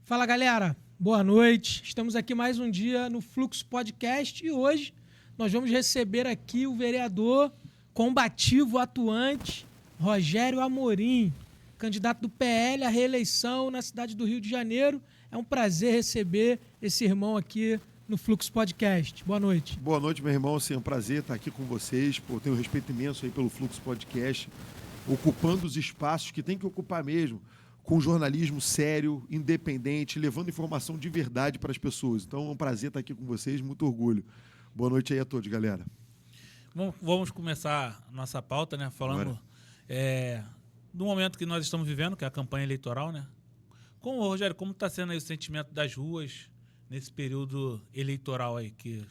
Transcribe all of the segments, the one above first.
Fala, galera. Boa noite. Estamos aqui mais um dia no Fluxo Podcast e hoje nós vamos receber aqui o vereador combativo, atuante, Rogério Amorim, candidato do PL à reeleição na cidade do Rio de Janeiro. É um prazer receber esse irmão aqui no Fluxo Podcast. Boa noite. Boa noite, meu irmão. Assim, é um prazer estar aqui com vocês. Pô, tenho um respeito imenso aí pelo Fluxo Podcast, ocupando os espaços que tem que ocupar mesmo, com jornalismo sério, independente, levando informação de verdade para as pessoas. Então é um prazer estar aqui com vocês, muito orgulho. Boa noite aí a todos, galera. Bom, vamos começar a nossa pauta, né? Falando do momento que nós estamos vivendo, que é a campanha eleitoral, né? Rogério, como está sendo aí o sentimento das ruas nesse período eleitoral aí que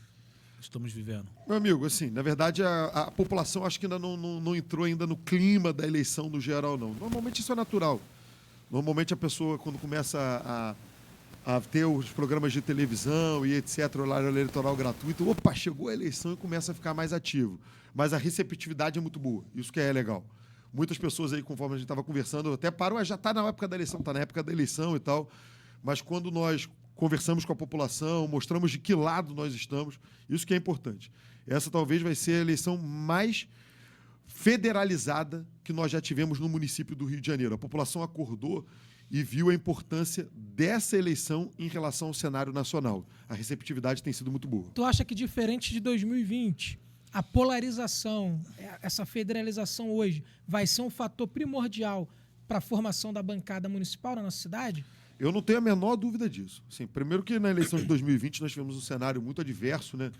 estamos vivendo? Meu amigo, assim, na verdade a população acho que ainda não entrou ainda no clima da eleição no geral, não. Normalmente isso é natural. Normalmente a pessoa, quando começa a ter os programas de televisão e etc., horário eleitoral gratuito, opa, chegou a eleição e começa a ficar mais ativo. Mas a receptividade é muito boa, isso que é legal. Muitas pessoas aí, conforme a gente estava conversando, até param, já está na época da eleição, está na época da eleição e tal, mas quando nós conversamos com a população, mostramos de que lado nós estamos, isso que é importante. Essa talvez vai ser a eleição mais federalizada que nós já tivemos no município do Rio de Janeiro. A população acordou e viu a importância dessa eleição em relação ao cenário nacional. A receptividade tem sido muito boa. Tu acha que diferente de 2020, a polarização, essa federalização hoje, vai ser um fator primordial para a formação da bancada municipal na nossa cidade? Eu não tenho a menor dúvida disso. Assim, primeiro que na eleição de 2020 nós tivemos um cenário muito adverso, né?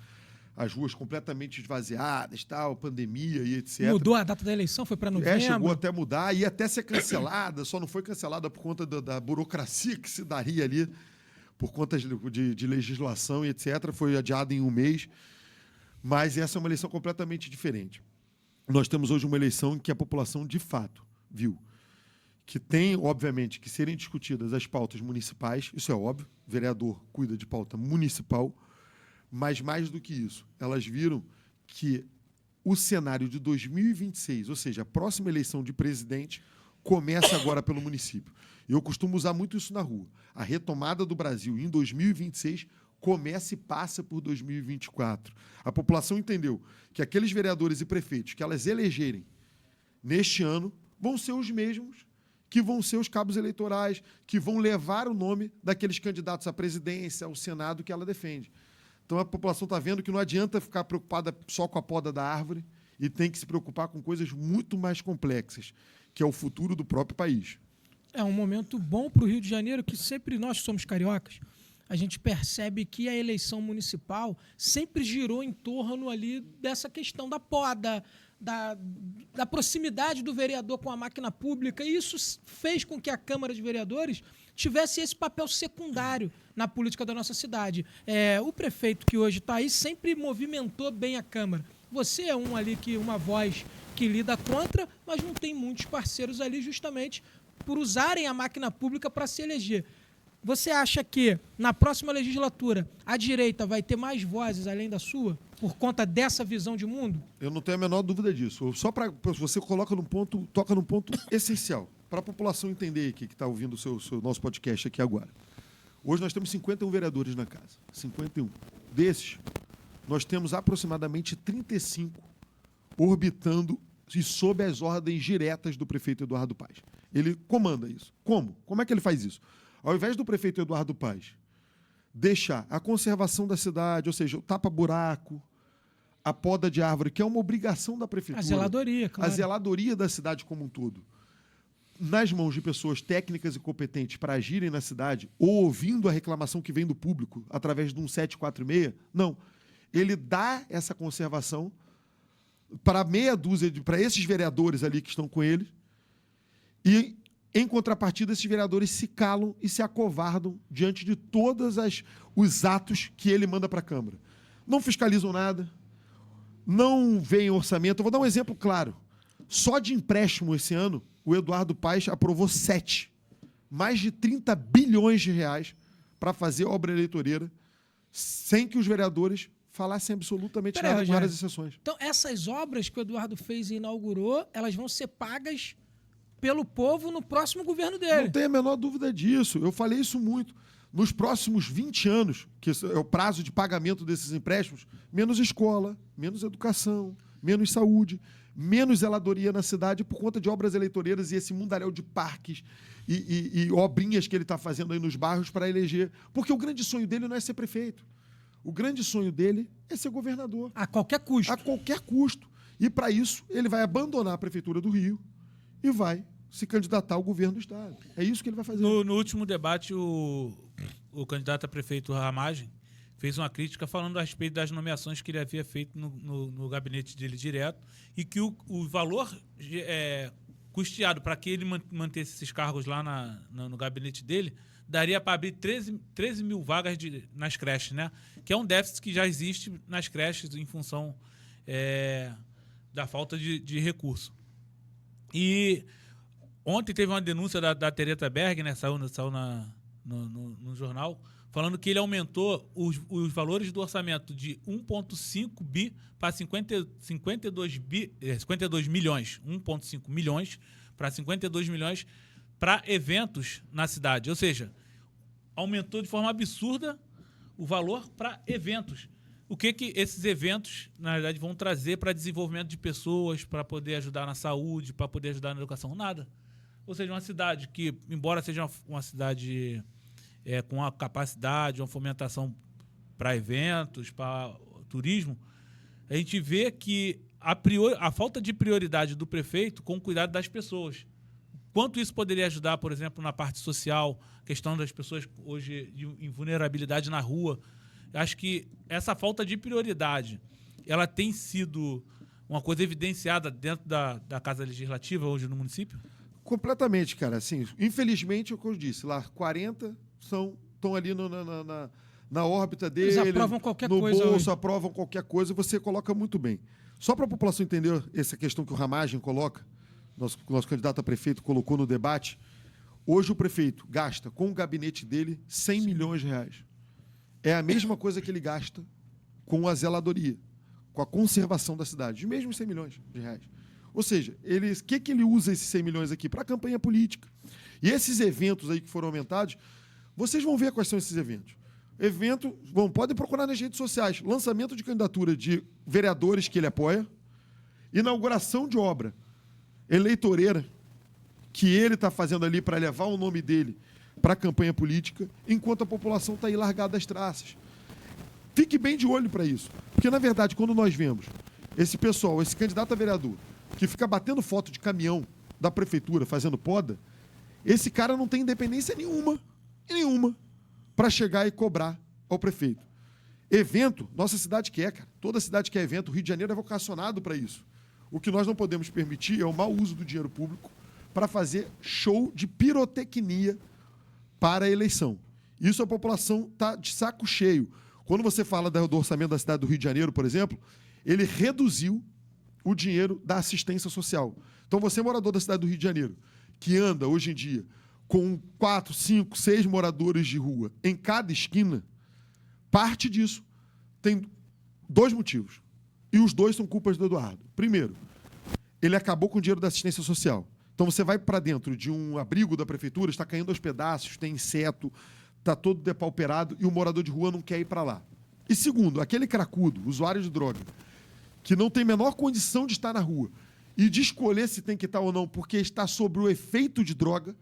As ruas completamente esvaziadas, tal, pandemia e etc. Mudou a data da eleição, foi para novembro? Chegou até mudar, ia até ser cancelada, só não foi cancelada por conta da burocracia que se daria ali, por conta de legislação e etc. Foi adiada em um mês, mas essa é uma eleição completamente diferente. Nós temos hoje uma eleição em que a população, de fato, viu que tem, obviamente, que serem discutidas as pautas municipais, isso é óbvio, o vereador cuida de pauta municipal, mas mais do que isso, elas viram que o cenário de 2026, ou seja, a próxima eleição de presidente, começa agora pelo município. Eu costumo usar muito isso na rua. A retomada do Brasil em 2026 começa e passa por 2024. A população entendeu que aqueles vereadores e prefeitos que elas elegerem neste ano vão ser os mesmos que vão ser os cabos eleitorais, que vão levar o nome daqueles candidatos à presidência, ao Senado que ela defende. Então a população está vendo que não adianta ficar preocupada só com a poda da árvore e tem que se preocupar com coisas muito mais complexas, que é o futuro do próprio país. É um momento bom para o Rio de Janeiro, que sempre nós somos cariocas, a gente percebe que a eleição municipal sempre girou em torno ali dessa questão da poda, da proximidade do vereador com a máquina pública, e isso fez com que a Câmara de Vereadores tivesse esse papel secundário na política da nossa cidade. O prefeito que hoje está aí sempre movimentou bem a Câmara. Você é uma voz que lida contra, mas não tem muitos parceiros ali justamente por usarem a máquina pública para se eleger. Você acha que na próxima legislatura a direita vai ter mais vozes além da sua, por conta dessa visão de mundo? Eu não tenho a menor dúvida disso. Só para você toca num ponto essencial, para a população entender que está ouvindo o nosso podcast aqui agora. Hoje nós temos 51 vereadores na casa. 51. Desses, nós temos aproximadamente 35 orbitando e sob as ordens diretas do prefeito Eduardo Paes. Ele comanda isso. Como? Como é que ele faz isso? Ao invés do prefeito Eduardo Paes deixar a conservação da cidade, ou seja, o tapa-buraco, a poda de árvore, que é uma obrigação da prefeitura. A zeladoria, claro. A zeladoria da cidade como um todo, nas mãos de pessoas técnicas e competentes para agirem na cidade, ou ouvindo a reclamação que vem do público através de um 746, não. Ele dá essa conservação para meia dúzia, para esses vereadores ali que estão com ele, e em contrapartida, esses vereadores se calam e se acovardam diante de todos os atos que ele manda para a Câmara. Não fiscalizam nada, não veem orçamento. Eu vou dar um exemplo claro. Só de empréstimo esse ano, o Eduardo Paes aprovou 7. Mais de 30 bilhões de reais para fazer obra eleitoreira, sem que os vereadores falassem absolutamente nada, com raras exceções. Então, essas obras que o Eduardo fez e inaugurou, elas vão ser pagas pelo povo no próximo governo dele. Não tem a menor dúvida disso. Eu falei isso muito. Nos próximos 20 anos, que é o prazo de pagamento desses empréstimos, menos escola, menos educação, menos saúde, menos zeladoria na cidade por conta de obras eleitoreiras e esse mundaréu de parques e obrinhas que ele está fazendo aí nos bairros para eleger. Porque o grande sonho dele não é ser prefeito. O grande sonho dele é ser governador. A qualquer custo. A qualquer custo. E, para isso, ele vai abandonar a Prefeitura do Rio e vai se candidatar ao governo do Estado. É isso que ele vai fazer. No último debate, o candidato a prefeito Ramagem fez uma crítica falando a respeito das nomeações que ele havia feito no gabinete dele direto e que o valor custeado para que ele mantesse esses cargos lá no gabinete dele daria para abrir 13 mil vagas nas creches, né? Que é um déficit que já existe nas creches em função da falta de recurso. E ontem teve uma denúncia da Tereza Berg, né? Saiu no jornal, falando que ele aumentou os valores do orçamento de 1,5 bi para 52 milhões. 1,5 milhões para 52 milhões para eventos na cidade. Ou seja, aumentou de forma absurda o valor para eventos. O que esses eventos, na verdade, vão trazer para desenvolvimento de pessoas, para poder ajudar na saúde, para poder ajudar na educação? Nada. Ou seja, uma cidade que, embora seja uma cidade com uma capacidade, uma fomentação para eventos, para turismo, a gente vê que a falta de prioridade do prefeito com o cuidado das pessoas. Quanto isso poderia ajudar, por exemplo, na parte social, questão das pessoas hoje em vulnerabilidade na rua. Acho que essa falta de prioridade, ela tem sido uma coisa evidenciada dentro da Casa Legislativa hoje no município? Completamente, cara. Assim, infelizmente, é o que eu disse, lá 40 estão ali na órbita dele. Eles aprovam qualquer no coisa. Bolso, aprovam qualquer coisa, você coloca muito bem. Só para a população entender essa questão que o Ramagem coloca, nosso candidato a prefeito colocou no debate, hoje o prefeito gasta com o gabinete dele 100 milhões de reais. É a mesma coisa que ele gasta com a zeladoria, com a conservação da cidade, os mesmos 100 milhões de reais. Ou seja, o que ele usa esses 100 milhões aqui? Para a campanha política. E esses eventos aí que foram aumentados, vocês vão ver quais são esses eventos. Podem procurar nas redes sociais. Lançamento de candidatura de vereadores que ele apoia, inauguração de obra eleitoreira que ele está fazendo ali para levar o nome dele para a campanha política, enquanto a população está aí largada das traças. Fique bem de olho para isso. Porque, na verdade, quando nós vemos esse pessoal, esse candidato a vereador, que fica batendo foto de caminhão da prefeitura fazendo poda, esse cara não tem independência nenhuma para chegar e cobrar ao prefeito. Evento, nossa cidade quer, cara. Toda cidade quer evento. O Rio de Janeiro é vocacionado para isso. O que nós não podemos permitir é o mau uso do dinheiro público para fazer show de pirotecnia para a eleição. Isso a população está de saco cheio. Quando você fala do orçamento da cidade do Rio de Janeiro, por exemplo, ele reduziu o dinheiro da assistência social. Então, você, morador da cidade do Rio de Janeiro, que anda, hoje em dia, com 4, 5, 6 moradores de rua em cada esquina, parte disso tem 2 motivos. E os 2 são culpas do Eduardo. Primeiro, ele acabou com o dinheiro da assistência social. Então, você vai para dentro de um abrigo da prefeitura, está caindo aos pedaços, tem inseto, está todo depauperado e o morador de rua não quer ir para lá. E segundo, aquele cracudo, usuário de droga, que não tem a menor condição de estar na rua e de escolher se tem que estar ou não porque está sob o efeito de droga,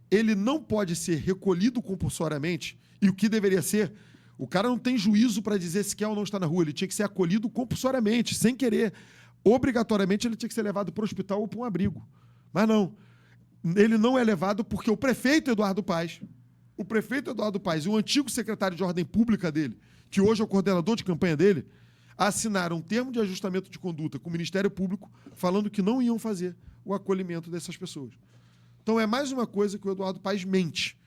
ele não pode ser recolhido compulsoriamente e o que deveria ser, o cara não tem juízo para dizer se quer ou não estar na rua, ele tinha que ser acolhido compulsoriamente, sem querer. Obrigatoriamente ele tinha que ser levado para o hospital ou para um abrigo. Mas não, ele não é levado porque o prefeito Eduardo Paes e o antigo secretário de ordem pública dele, que hoje é o coordenador de campanha dele, assinaram um termo de ajustamento de conduta com o Ministério Público falando que não iam fazer o acolhimento dessas pessoas. Então é mais uma coisa que o Eduardo Paes mente.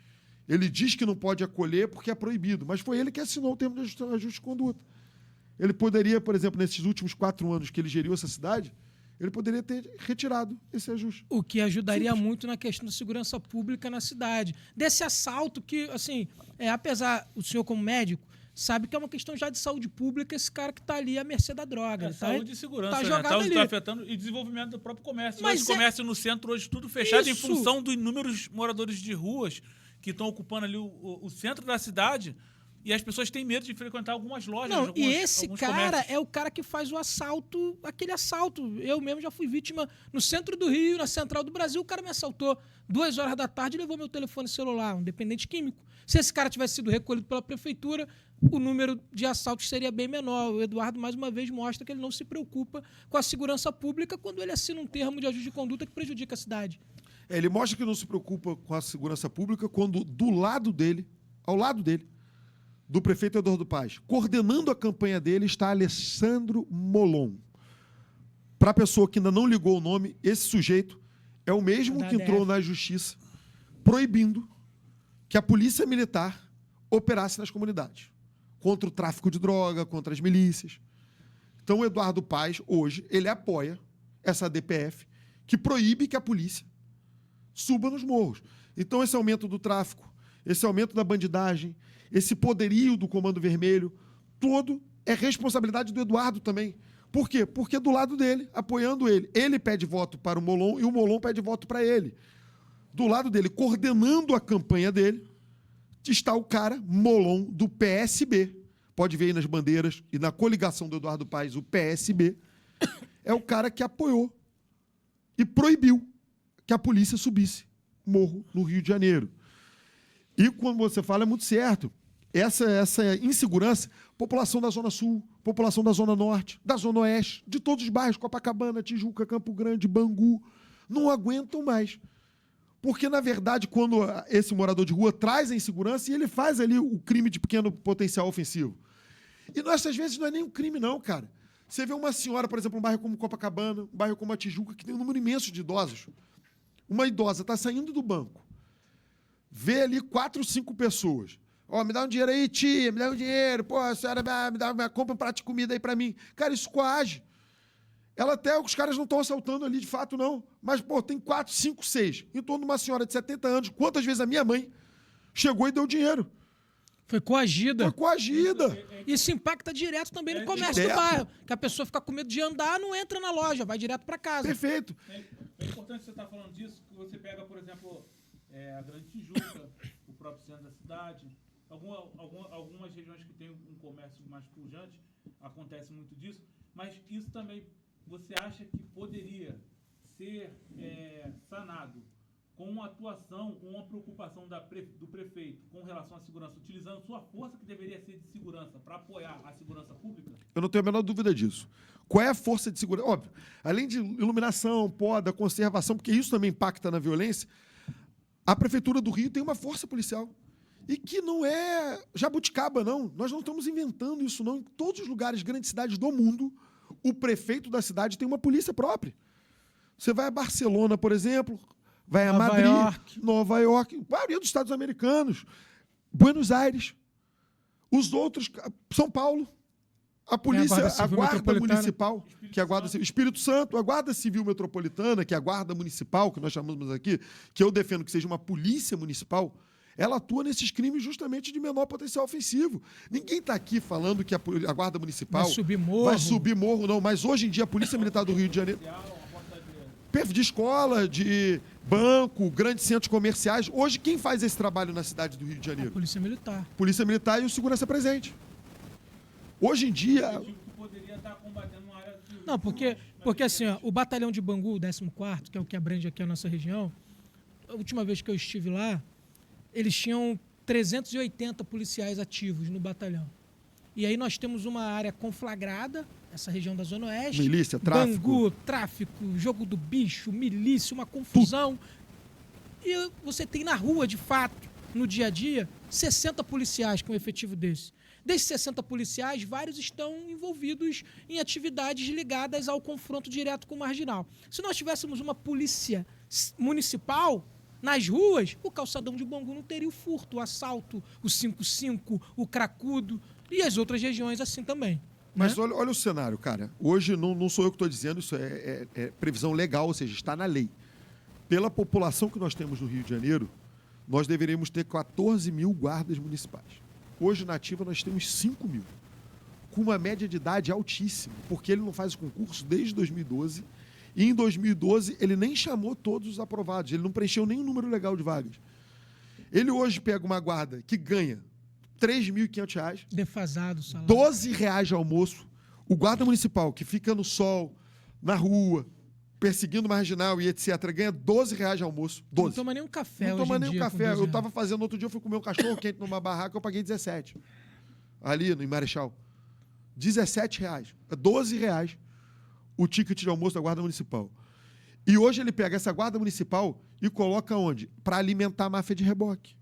Ele diz que não pode acolher porque é proibido, mas foi ele que assinou o termo de ajuste de conduta. Ele poderia, por exemplo, nesses últimos 4 anos que ele geriu essa cidade, ele poderia ter retirado esse ajuste. O que ajudaria muito na questão da segurança pública na cidade. Desse assalto que, assim, apesar, o senhor como médico sabe que é uma questão já de saúde pública, esse cara que está ali à mercê da droga. É, saúde e segurança, tá né? jogado ali. Tá afetando e desenvolvimento do próprio comércio. Mas Mas o comércio no centro hoje tudo fechado em Isso. função dos inúmeros moradores de ruas que estão ocupando ali o centro da cidade e as pessoas têm medo de frequentar algumas lojas. Não, alguns, e esse alguns cara comércios. é o cara que faz o assalto, aquele assalto. Eu mesmo já fui vítima no centro do Rio, na central do Brasil, o cara me assaltou 2 horas da tarde e levou meu telefone celular, um dependente químico. Se esse cara tivesse sido recolhido pela prefeitura, o número de assaltos seria bem menor. O Eduardo, mais uma vez, mostra que ele não se preocupa com a segurança pública quando ele assina um termo de ajuste de conduta que prejudica a cidade. Ele mostra que não se preocupa com a segurança pública quando do lado dele, ao lado dele, do prefeito Eduardo Paes, coordenando a campanha dele, está Alessandro Molon. Para a pessoa que ainda não ligou o nome, esse sujeito é o mesmo que entrou na justiça proibindo que a polícia militar operasse nas comunidades, contra o tráfico de droga, contra as milícias. Então, o Eduardo Paes, hoje, ele apoia essa DPF que proíbe que a polícia suba nos morros. Então, esse aumento do tráfico, esse aumento da bandidagem, esse poderio do Comando Vermelho, todo é responsabilidade do Eduardo também. Por quê? Porque do lado dele, apoiando ele, ele pede voto para o Molon e o Molon pede voto para ele. Do lado dele, coordenando a campanha dele, está o cara Molon do PSB. Pode ver aí nas bandeiras e na coligação do Eduardo Paes, o PSB é o cara que apoiou e proibiu que a polícia subisse morro no Rio de Janeiro. E quando você fala, é muito certo. Essa insegurança, população da Zona Sul, população da Zona Norte, da Zona Oeste, de todos os bairros, Copacabana, Tijuca, Campo Grande, Bangu, não aguentam mais. Porque, na verdade, quando esse morador de rua traz a insegurança, e ele faz ali o crime de pequeno potencial ofensivo. E nessas vezes não é nem um crime, não, cara. Você vê uma senhora, por exemplo, um bairro como Copacabana, um bairro como a Tijuca, que tem um número imenso de idosos. Uma idosa está saindo do banco, vê ali 4, 5 pessoas. Ó, me dá um dinheiro aí, tia, me dá um dinheiro. Pô, a senhora compra um prato de comida aí para mim. Cara, isso coage. Ela até, os caras não estão assaltando ali, de fato, não. Mas, pô, tem 4, 5, 6. Em torno de uma senhora de 70 anos. Quantas vezes a minha mãe chegou e deu dinheiro? Foi coagida. Foi coagida. Isso impacta direto também no comércio do bairro. Que a pessoa fica com medo de andar, não entra na loja, vai direto para casa. Perfeito. É importante você estar falando disso, que você pega, por exemplo, a Grande Tijuca, o próprio centro da cidade, algumas regiões que têm um comércio mais pujante, acontece muito disso, mas isso também você acha que poderia ser sanado com a atuação, com a preocupação do prefeito com relação à segurança, utilizando sua força que deveria ser de segurança para apoiar a segurança pública? Eu não tenho a menor dúvida disso. Qual é a força de segurança? Óbvio, além de iluminação, poda, conservação, porque isso também impacta na violência, a Prefeitura do Rio tem uma força policial. E que não é jabuticaba, não. Nós não estamos inventando isso, não. Em todos os lugares, grandes cidades do mundo, o prefeito da cidade tem uma polícia própria. Você vai a Barcelona, por exemplo, vai a Madrid, Nova York, a maioria dos estados americanos, Buenos Aires, os outros, São Paulo, a polícia, a guarda municipal, que é a guarda Espírito Santo, a guarda civil metropolitana, que é a guarda municipal, que nós chamamos aqui, que eu defendo que seja uma polícia municipal, ela atua nesses crimes justamente de menor potencial ofensivo. Ninguém está aqui falando que a guarda municipal vai subir morro, não. Mas hoje em dia a Polícia Militar do Rio de Janeiro, de escola, de banco, grandes centros comerciais, hoje quem faz esse trabalho na cidade do Rio de Janeiro? A Polícia Militar. Polícia Militar e o Segurança Presente. Hoje em dia... Não, porque assim, ó, o batalhão de Bangu, o 14º, que é o que abrange aqui a nossa região, a última vez que eu estive lá, eles tinham 380 policiais ativos no batalhão. E aí nós temos uma área conflagrada, essa região da Zona Oeste. Milícia, tráfico. Bangu, tráfico, jogo do bicho, milícia, uma confusão. E você tem na rua, de fato, no dia a dia, 60 policiais com um efetivo desse. Desses 60 policiais, vários estão envolvidos em atividades ligadas ao confronto direto com o marginal. Se nós tivéssemos uma polícia municipal nas ruas, o calçadão de Bangu não teria o furto, o assalto, o 5-5, o cracudo e as outras regiões assim também. Mas olha o cenário, cara. Hoje não sou eu que estou dizendo, isso é previsão legal, ou seja, está na lei. Pela população que nós temos no Rio de Janeiro, nós deveríamos ter 14 mil guardas municipais. Hoje, na ativa, nós temos 5 mil. Com uma média de idade altíssima, porque ele não faz o concurso desde 2012. E em 2012, ele nem chamou todos os aprovados. Ele não preencheu nenhum número legal de vagas. Ele hoje pega uma guarda que ganha R$ 3.500. Defasado o salário. R$ 12 de almoço. O guarda municipal, que fica no sol, na rua, perseguindo marginal e etc., ganha R$ 12 de almoço. 12. Não toma nem um café Não hoje toma em nem um dia café. com Eu 12 estava fazendo outro dia, eu fui comer um cachorro quente numa barraca, eu paguei 17. Ali, no Marechal. R$ 17. R$ 12 o ticket de almoço da guarda municipal. E hoje ele pega essa guarda municipal e coloca onde? Para alimentar a máfia de reboque.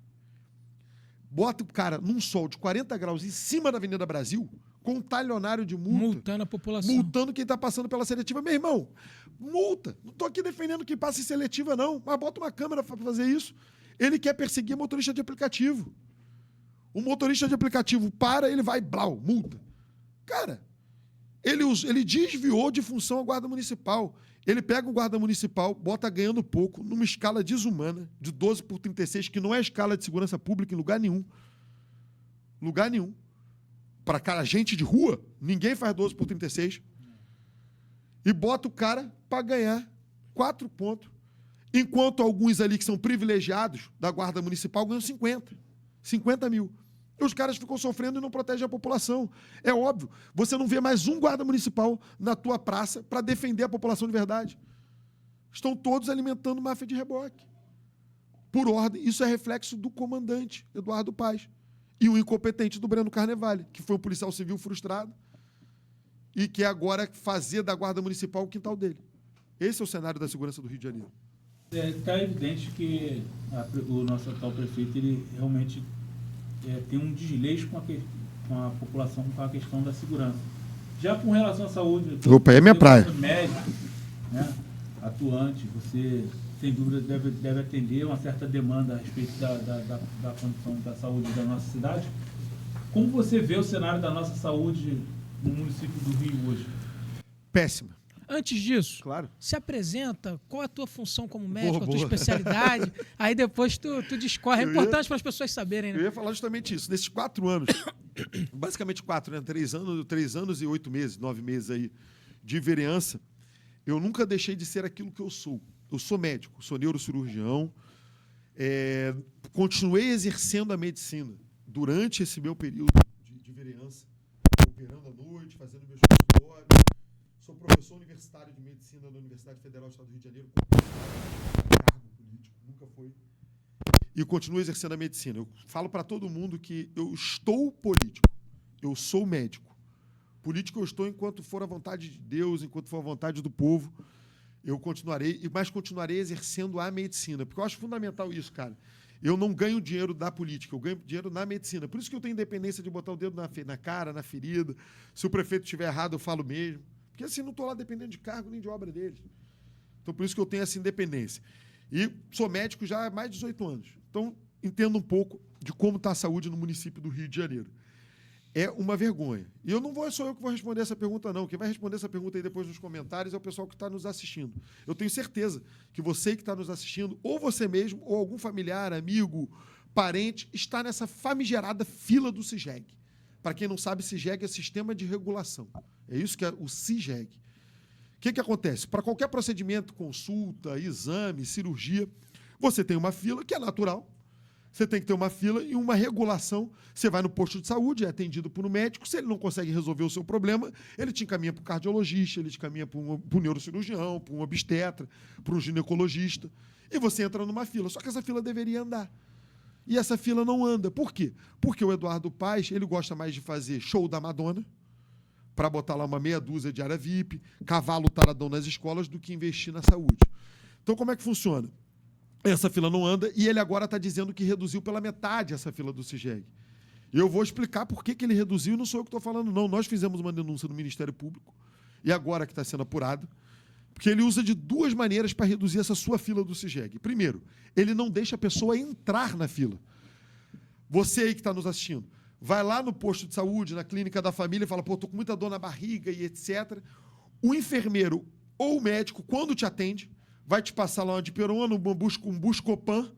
Bota o cara num sol de 40 graus em cima da Avenida Brasil, com um talionário de multa. multando a população. Multando quem está passando pela seletiva. Meu irmão, multa. Não estou aqui defendendo quem passa em seletiva, não. Mas bota uma câmera para fazer isso. Ele quer perseguir motorista de aplicativo. O motorista de aplicativo para, ele vai, blau, multa. Cara, ele desviou de função a guarda municipal. Ele pega o guarda municipal, bota ganhando pouco, numa escala desumana, de 12 por 36, que não é escala de segurança pública em lugar nenhum. Lugar nenhum. Para cara, gente de rua, ninguém faz 12 por 36. E bota o cara para ganhar 4 pontos. Enquanto alguns ali que são privilegiados da guarda municipal ganham 50 mil. E os caras ficam sofrendo e não protegem a população. É óbvio, você não vê mais um guarda municipal na tua praça para defender a população de verdade. Estão todos alimentando máfia de reboque. Por ordem, isso é reflexo do comandante, Eduardo Paes. E o incompetente do Breno Carnevale, que foi um policial civil frustrado e que agora fazer da guarda municipal o quintal dele. Esse é o cenário da segurança do Rio de Janeiro. Está evidente que o nosso atual prefeito ele realmente tem um desleixo com a população, com a questão da segurança. Já com relação à saúde... Opa, é minha praia. Médico, né, atuante, você, sem dúvida, deve atender uma certa demanda a respeito da condição da saúde da nossa cidade. Como você vê o cenário da nossa saúde no município do Rio hoje? Péssima. Antes disso, Claro. se apresenta, qual é a tua função como médico, a tua Boa. especialidade, aí depois tu discorre. É Eu ia- importante para as pessoas saberem, Eu né? ia falar justamente isso. Nesses 4 anos, basicamente 4, né? 3 anos e 8 meses, 9 meses aí de vereança, eu nunca deixei de ser aquilo que eu sou. Eu sou médico, sou neurocirurgião, continuei exercendo a medicina durante esse meu período de vereança, operando à noite, fazendo meus consultórios. Sou professor universitário de medicina da Universidade Federal do Estado do Rio de Janeiro, cargo político, nunca foi. E continuo exercendo a medicina. Eu falo para todo mundo que eu estou político, eu sou médico. Político eu estou enquanto for a vontade de Deus, enquanto for a vontade do povo. Eu continuarei, mas continuarei exercendo a medicina, porque eu acho fundamental isso, cara. Eu não ganho dinheiro da política, eu ganho dinheiro na medicina. Por isso que eu tenho independência de botar o dedo na cara, na ferida. Se o prefeito estiver errado, eu falo mesmo. Porque assim, não estou lá dependendo de cargo nem de obra deles. Então, por isso que eu tenho essa independência. E sou médico já há mais de 18 anos. Então, entendo um pouco de como está a saúde no município do Rio de Janeiro. É uma vergonha. E sou eu que vou responder essa pergunta, não. Quem vai responder essa pergunta aí depois nos comentários é o pessoal que está nos assistindo. Eu tenho certeza que você que está nos assistindo, ou você mesmo, ou algum familiar, amigo, parente, está nessa famigerada fila do CIGEG. Para quem não sabe, CIGEG é Sistema de Regulação. É isso que é o CIGEG. O que acontece? Para qualquer procedimento, consulta, exame, cirurgia, você tem uma fila, que é natural. Você tem que ter uma fila e uma regulação. Você vai no posto de saúde, é atendido por um médico. Se ele não consegue resolver o seu problema, ele te encaminha para o cardiologista, ele te encaminha para um neurocirurgião, para um obstetra, para um ginecologista. E você entra numa fila. Só que essa fila deveria andar. E essa fila não anda. Por quê? Porque o Eduardo Paes, ele gosta mais de fazer show da Madonna, para botar lá uma meia dúzia de área VIP, cavalo taradão nas escolas, do que investir na saúde. Então, como é que funciona? Essa fila não anda e ele agora está dizendo que reduziu pela metade essa fila do CIGEG. Eu vou explicar por que ele reduziu, e não sou eu que estou falando, não. Nós fizemos uma denúncia no Ministério Público, e agora que está sendo apurado, porque ele usa de 2 maneiras para reduzir essa sua fila do CIGEG. Primeiro, ele não deixa a pessoa entrar na fila. Você aí que está nos assistindo, vai lá no posto de saúde, na clínica da família, e fala, pô, estou com muita dor na barriga e etc. O enfermeiro ou o médico, quando te atende, vai te passar lá uma dipirona, um Buscopan,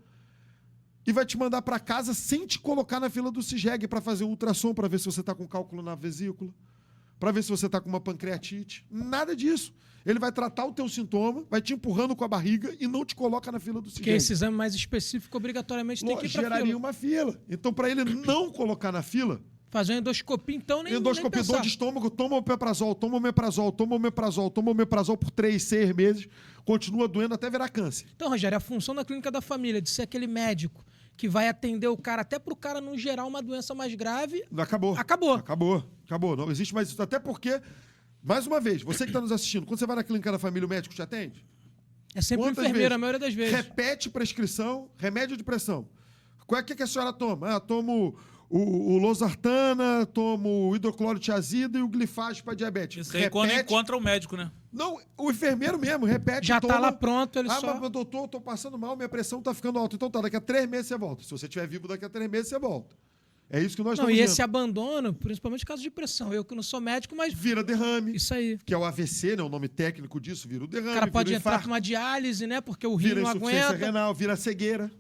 e vai te mandar para casa sem te colocar na fila do CISREG para fazer um ultrassom, para ver se você está com cálculo na vesícula, para ver se você está com uma pancreatite. Nada disso. Ele vai tratar o teu sintoma, vai te empurrando com a barriga e não te coloca na fila do CISREG. Porque esse exame mais específico, obrigatoriamente, tem que ir para fila. Geraria uma fila. Então, para ele não colocar na fila... Fazer uma endoscopia, então, nem endoscopia, pensar. dor de estômago, toma omeprazol por 3, 6 meses, continua doendo até virar câncer. Então, Rogério, a função da clínica da família de ser aquele médico que vai atender o cara, até para o cara não gerar uma doença mais grave... Acabou. Não existe mais isso. Até porque, mais uma vez, você que está nos assistindo, quando você vai na clínica da família, o médico te atende? É sempre o enfermeiro, a maioria das vezes. Repete prescrição, remédio de pressão. Qual é que a senhora toma? Ah, tomo o losartana, tomo o hidroclorotiazida e o glifage para diabetes. Isso aí quando encontra o médico, né? Não, o enfermeiro mesmo repete. Já está lá pronto, ele só... mas doutor, estou passando mal, minha pressão está ficando alta. Então tá, daqui a 3 meses você volta. Se você estiver vivo, daqui a 3 meses você volta. É isso que nós estamos vendo. E vendo. esse abandono, principalmente em caso de pressão. Eu que não sou médico, mas... Vira derrame. Isso aí. Que é o AVC, né? O nome técnico disso, vira o derrame. O cara pode vira entrar para uma diálise, né? Porque o rim vira não insuficiência aguenta. renal, vira cegueira.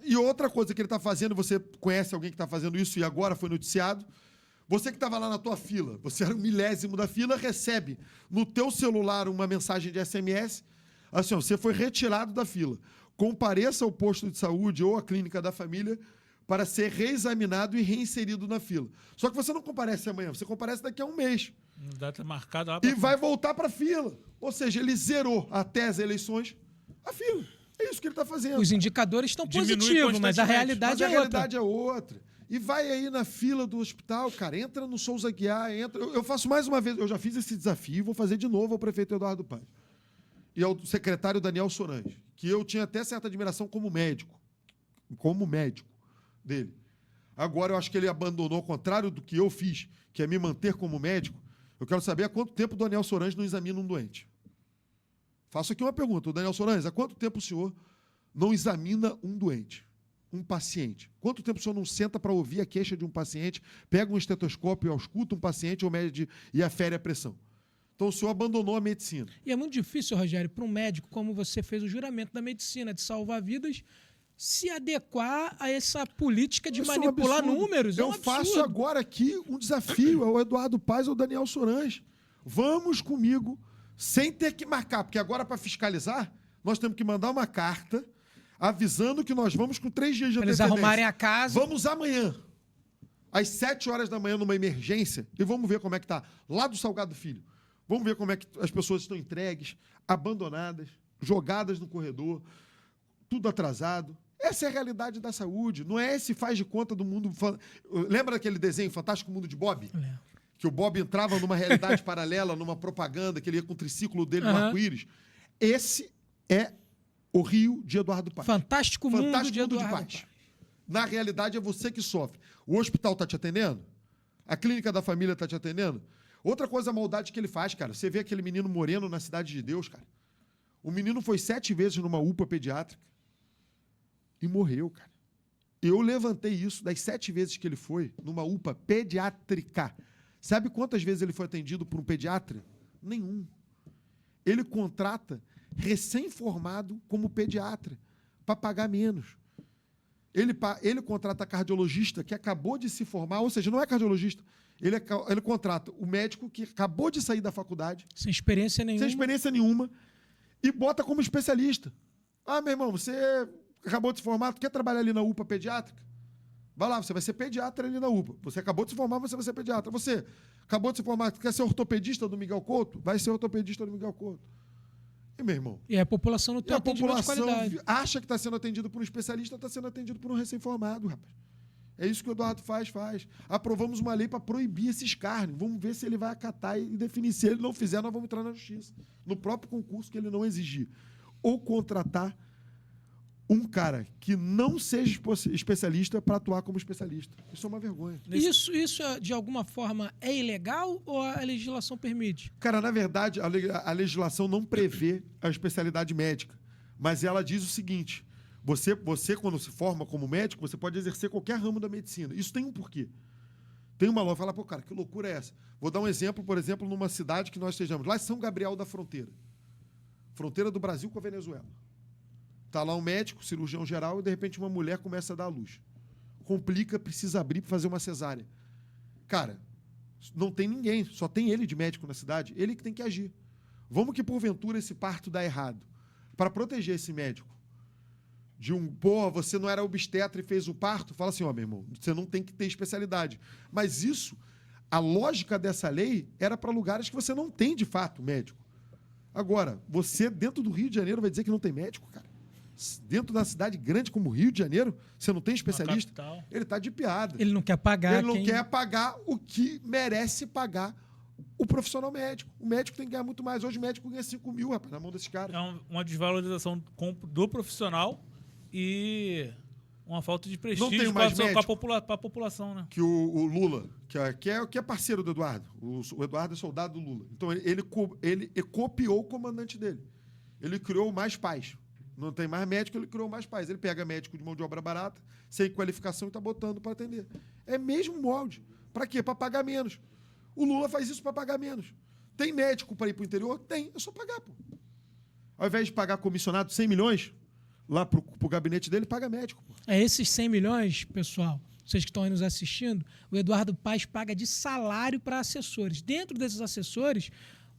E outra coisa que ele está fazendo, você conhece alguém que está fazendo isso e agora foi noticiado, você que estava lá na tua fila, você era o 1000º da fila, recebe no teu celular uma mensagem de SMS, assim, ó, você foi retirado da fila. Compareça ao posto de saúde ou à clínica da família para ser reexaminado e reinserido na fila. Só que você não comparece amanhã, você comparece daqui a um mês. Data marcada lá E vai voltar para a fila. Ou seja, ele zerou até as eleições a fila. É isso que ele está fazendo. Os indicadores estão positivos, mas a realidade é outra. E vai aí na fila do hospital, cara, entra no Souza Aguiar, entra... Eu faço mais uma vez, eu já fiz esse desafio, vou fazer de novo ao prefeito Eduardo Paes. E ao secretário Daniel Sorange, que eu tinha até certa admiração como médico dele. Agora eu acho que ele abandonou, ao contrário do que eu fiz, que é me manter como médico. Eu quero saber há quanto tempo o Daniel Sorange não examina um doente. Faço aqui uma pergunta. O Daniel Sorange, há quanto tempo o senhor não examina um doente, um paciente? Quanto tempo o senhor não senta para ouvir a queixa de um paciente, pega um estetoscópio e ausculta um paciente ou mede e afere a pressão? Então o senhor abandonou a medicina. E é muito difícil, Rogério, para um médico, como você fez o juramento da medicina, de salvar vidas, se adequar a essa política de manipular números. Eu faço agora aqui um desafio ao Eduardo Paes ou ao Daniel Sorange. Vamos comigo, sem ter que marcar, porque agora, para fiscalizar, nós temos que mandar uma carta avisando que nós vamos com 3 dias de antecedência. Eles arrumarem a casa. Vamos amanhã, às 7 horas da manhã, numa emergência, e vamos ver como é que está lá do Salgado Filho. Vamos ver como é que as pessoas estão entregues, abandonadas, jogadas no corredor, tudo atrasado. Essa é a realidade da saúde. Não é esse faz de conta do mundo... Lembra daquele desenho Fantástico Mundo de Bob? É. Que o Bob entrava numa realidade paralela, numa propaganda, que ele ia com o triciclo dele no arco-íris. Esse é o Rio de Eduardo Paes. Fantástico Mundo de Eduardo Paes. Na realidade, é você que sofre. O hospital está te atendendo? A clínica da família está te atendendo? Outra coisa, a maldade que ele faz, cara. Você vê aquele menino moreno na Cidade de Deus, cara. O menino foi 7 vezes numa UPA pediátrica e morreu, cara. Eu levantei isso das 7 vezes que ele foi numa UPA pediátrica. Sabe quantas vezes ele foi atendido por um pediatra? Nenhum. Ele contrata recém-formado como pediatra para pagar menos. Ele contrata cardiologista que acabou de se formar, ou seja, não é cardiologista. Ele contrata o médico que acabou de sair da faculdade. Sem experiência nenhuma. E bota como especialista. Ah, meu irmão, você acabou de se formar, tu quer trabalhar ali na UPA pediátrica? Vai lá, você vai ser pediatra ali na UPA. Você acabou de se formar, você vai ser pediatra. Você acabou de se formar, quer ser ortopedista do Miguel Couto? Vai ser ortopedista do Miguel Couto. E, meu irmão? E a população não tem atendimento de qualidade. Acha que está sendo atendido por um especialista, está sendo atendido por um recém-formado, rapaz. É isso que o Eduardo faz. Aprovamos uma lei para proibir esse escárnio. Vamos ver se ele vai acatar e definir. Se ele não fizer, nós vamos entrar na justiça. No próprio concurso que ele não exigir. Ou contratar um cara que não seja especialista para atuar como especialista. Isso é uma vergonha. Isso, de alguma forma, é ilegal ou a legislação permite? Cara, na verdade, a legislação não prevê a especialidade médica. Mas ela diz o seguinte... Você, quando se forma como médico, você pode exercer qualquer ramo da medicina. Isso tem um porquê. Tem uma lógica. Fala, pô, cara, que loucura é essa? Vou dar um exemplo, por exemplo, numa cidade que nós estejamos. Lá em São Gabriel da Fronteira. Fronteira do Brasil com a Venezuela. Tá lá um médico, cirurgião geral, e de repente uma mulher começa a dar à luz. Complica, precisa abrir para fazer uma cesárea. Cara, não tem ninguém, só tem ele de médico na cidade, ele que tem que agir. Vamos que porventura esse parto dá errado. Para proteger esse médico de você não era obstetra e fez o parto, fala assim, meu irmão, você não tem que ter especialidade. Mas isso, a lógica dessa lei era para lugares que você não tem, de fato, médico. Agora, você, dentro do Rio de Janeiro, vai dizer que não tem médico, cara? Dentro da cidade grande como o Rio de Janeiro, você não tem especialista? Ele está de piada. Ele não quer pagar. Ele não quer pagar o que merece pagar o profissional médico. O médico tem que ganhar muito mais. Hoje o médico ganha 5 mil, rapaz, na mão desses caras. É uma desvalorização do profissional e uma falta de prestígio para a população, né? Que o Lula, que é parceiro do Eduardo, o Eduardo é soldado do Lula. Então ele copiou o comandante dele. Ele criou mais pais. Não tem mais médico, ele criou mais pais. Ele pega médico de mão de obra barata, sem qualificação, e está botando para atender. É mesmo molde. Para quê? Para pagar menos. O Lula faz isso para pagar menos. Tem médico para ir para o interior? Tem. É só pagar, pô. Ao invés de pagar comissionado 100 milhões lá para o gabinete dele, paga médico, pô. Esses 100 milhões, pessoal, vocês que estão aí nos assistindo, o Eduardo Paes paga de salário para assessores. Dentro desses assessores,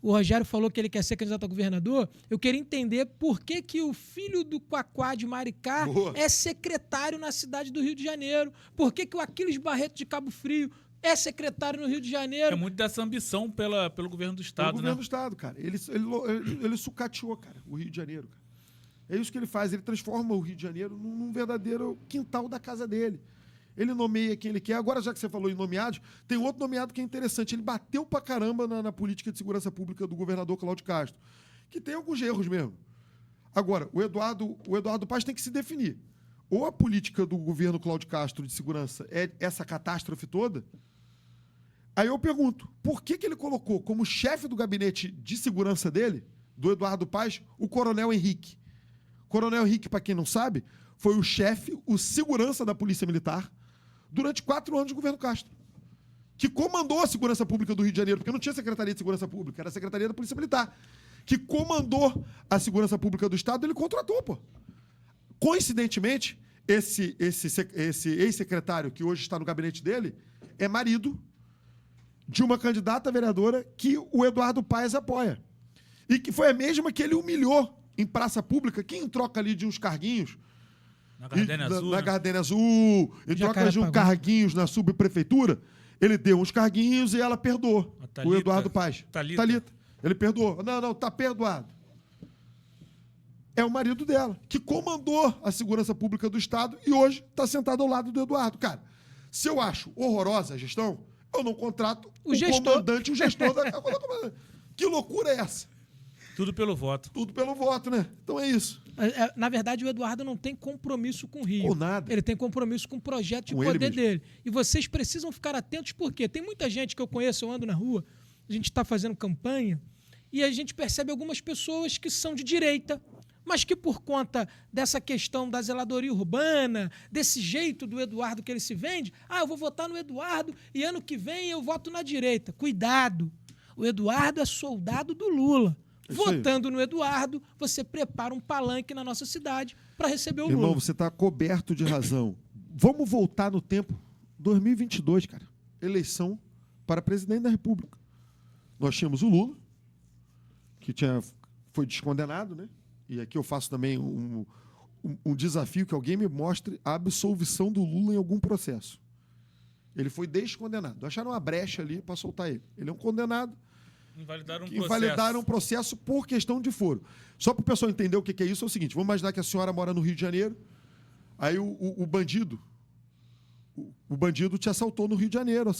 o Rogério falou que ele quer ser candidato a governador. Eu queria entender por que o filho do Quaquá de Maricá é secretário na cidade do Rio de Janeiro. Por que o Aquiles Barreto de Cabo Frio é secretário no Rio de Janeiro. É muito dessa ambição pelo governo do Estado, governo do Estado, cara. Ele sucateou, cara, o Rio de Janeiro. Cara. É isso que ele faz. Ele transforma o Rio de Janeiro num verdadeiro quintal da casa dele. Ele nomeia quem ele quer. Agora, já que você falou em nomeados, tem outro nomeado que é interessante. Ele bateu pra caramba na política de segurança pública do governador Cláudio Castro, que tem alguns erros mesmo. Agora, o Eduardo Paes tem que se definir. Ou a política do governo Cláudio Castro de segurança é essa catástrofe toda. Aí eu pergunto, por que ele colocou como chefe do gabinete de segurança dele, do Eduardo Paes, o Coronel Henrique? Coronel Henrique, para quem não sabe, foi o chefe, o segurança da Polícia Militar, durante 4 anos do governo Castro, que comandou a segurança pública do Rio de Janeiro, porque não tinha Secretaria de Segurança Pública, era a Secretaria da Polícia Militar, que comandou a segurança pública do Estado, ele contratou, pô. Coincidentemente, esse ex-secretário que hoje está no gabinete dele é marido de uma candidata vereadora que o Eduardo Paes apoia. E que foi a mesma que ele humilhou em praça pública, que em troca ali de uns carguinhos, na Gardênia Azul, na Gardênia Azul, em troca de uns carguinhos na subprefeitura, ele deu uns carguinhos e ela perdoou o Eduardo Paes. Thalita. Ele perdoou. Não, tá perdoado. É o marido dela, que comandou a segurança pública do Estado e hoje está sentado ao lado do Eduardo. Cara, se eu acho horrorosa a gestão, eu não contrato o comandante, o gestor da comandante. Que loucura é essa? Tudo pelo voto. Tudo pelo voto, né? Então é isso. Na verdade, o Eduardo não tem compromisso com o Rio. Com nada. Ele tem compromisso com o projeto de poder dele. E vocês precisam ficar atentos, porque tem muita gente que eu conheço, eu ando na rua, a gente está fazendo campanha, e a gente percebe algumas pessoas que são de direita, mas que por conta dessa questão da zeladoria urbana, desse jeito do Eduardo que ele se vende, eu vou votar no Eduardo e ano que vem eu voto na direita. Cuidado! O Eduardo é soldado do Lula. Votando no Eduardo, você prepara um palanque na nossa cidade para receber o Lula. Irmão, você está coberto de razão. Vamos voltar no tempo. 2022, cara. Eleição para presidente da República. Nós tínhamos o Lula, que foi descondenado, né? E aqui eu faço também um desafio, que alguém me mostre a absolvição do Lula em algum processo. Ele foi descondenado. Acharam uma brecha ali para soltar ele. Ele é um condenado. Invalidaram um processo por questão de foro. Só para o pessoal entender o que é isso, é o seguinte: vamos imaginar que a senhora mora no Rio de Janeiro, aí o bandido te assaltou no Rio de Janeiro,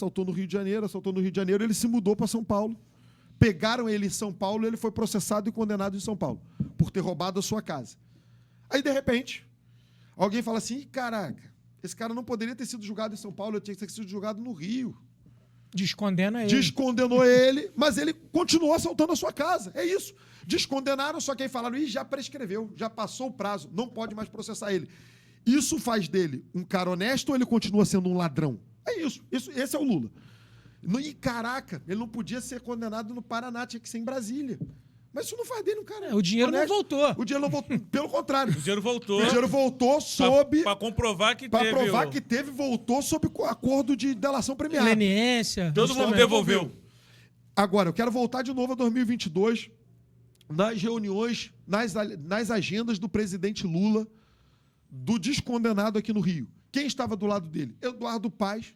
ele se mudou para São Paulo. Pegaram ele em São Paulo, ele foi processado e condenado em São Paulo por ter roubado a sua casa. Aí, de repente, alguém fala assim: caraca, esse cara não poderia ter sido julgado em São Paulo, ele tinha que ter sido julgado no Rio. Descondena ele. Descondenou ele, mas ele continuou assaltando a sua casa. É isso. Descondenaram, só que aí falaram: já prescreveu, já passou o prazo, não pode mais processar ele. Isso faz dele um cara honesto ou ele continua sendo um ladrão? É isso. Esse é o Lula. E caraca, ele não podia ser condenado no Paraná, tinha que ser em Brasília. Mas isso não faz dele um cara. O dinheiro não honesto. voltou. O dinheiro não voltou. Pelo contrário. O dinheiro voltou. O dinheiro voltou sob. Pra comprovar que Pra teve. provar que teve, voltou sob acordo de delação premiada. Leniência. Todo mundo devolveu. Agora, eu quero voltar de novo a 2022, nas reuniões, nas agendas do presidente Lula, do descondenado aqui no Rio. Quem estava do lado dele? Eduardo Paes,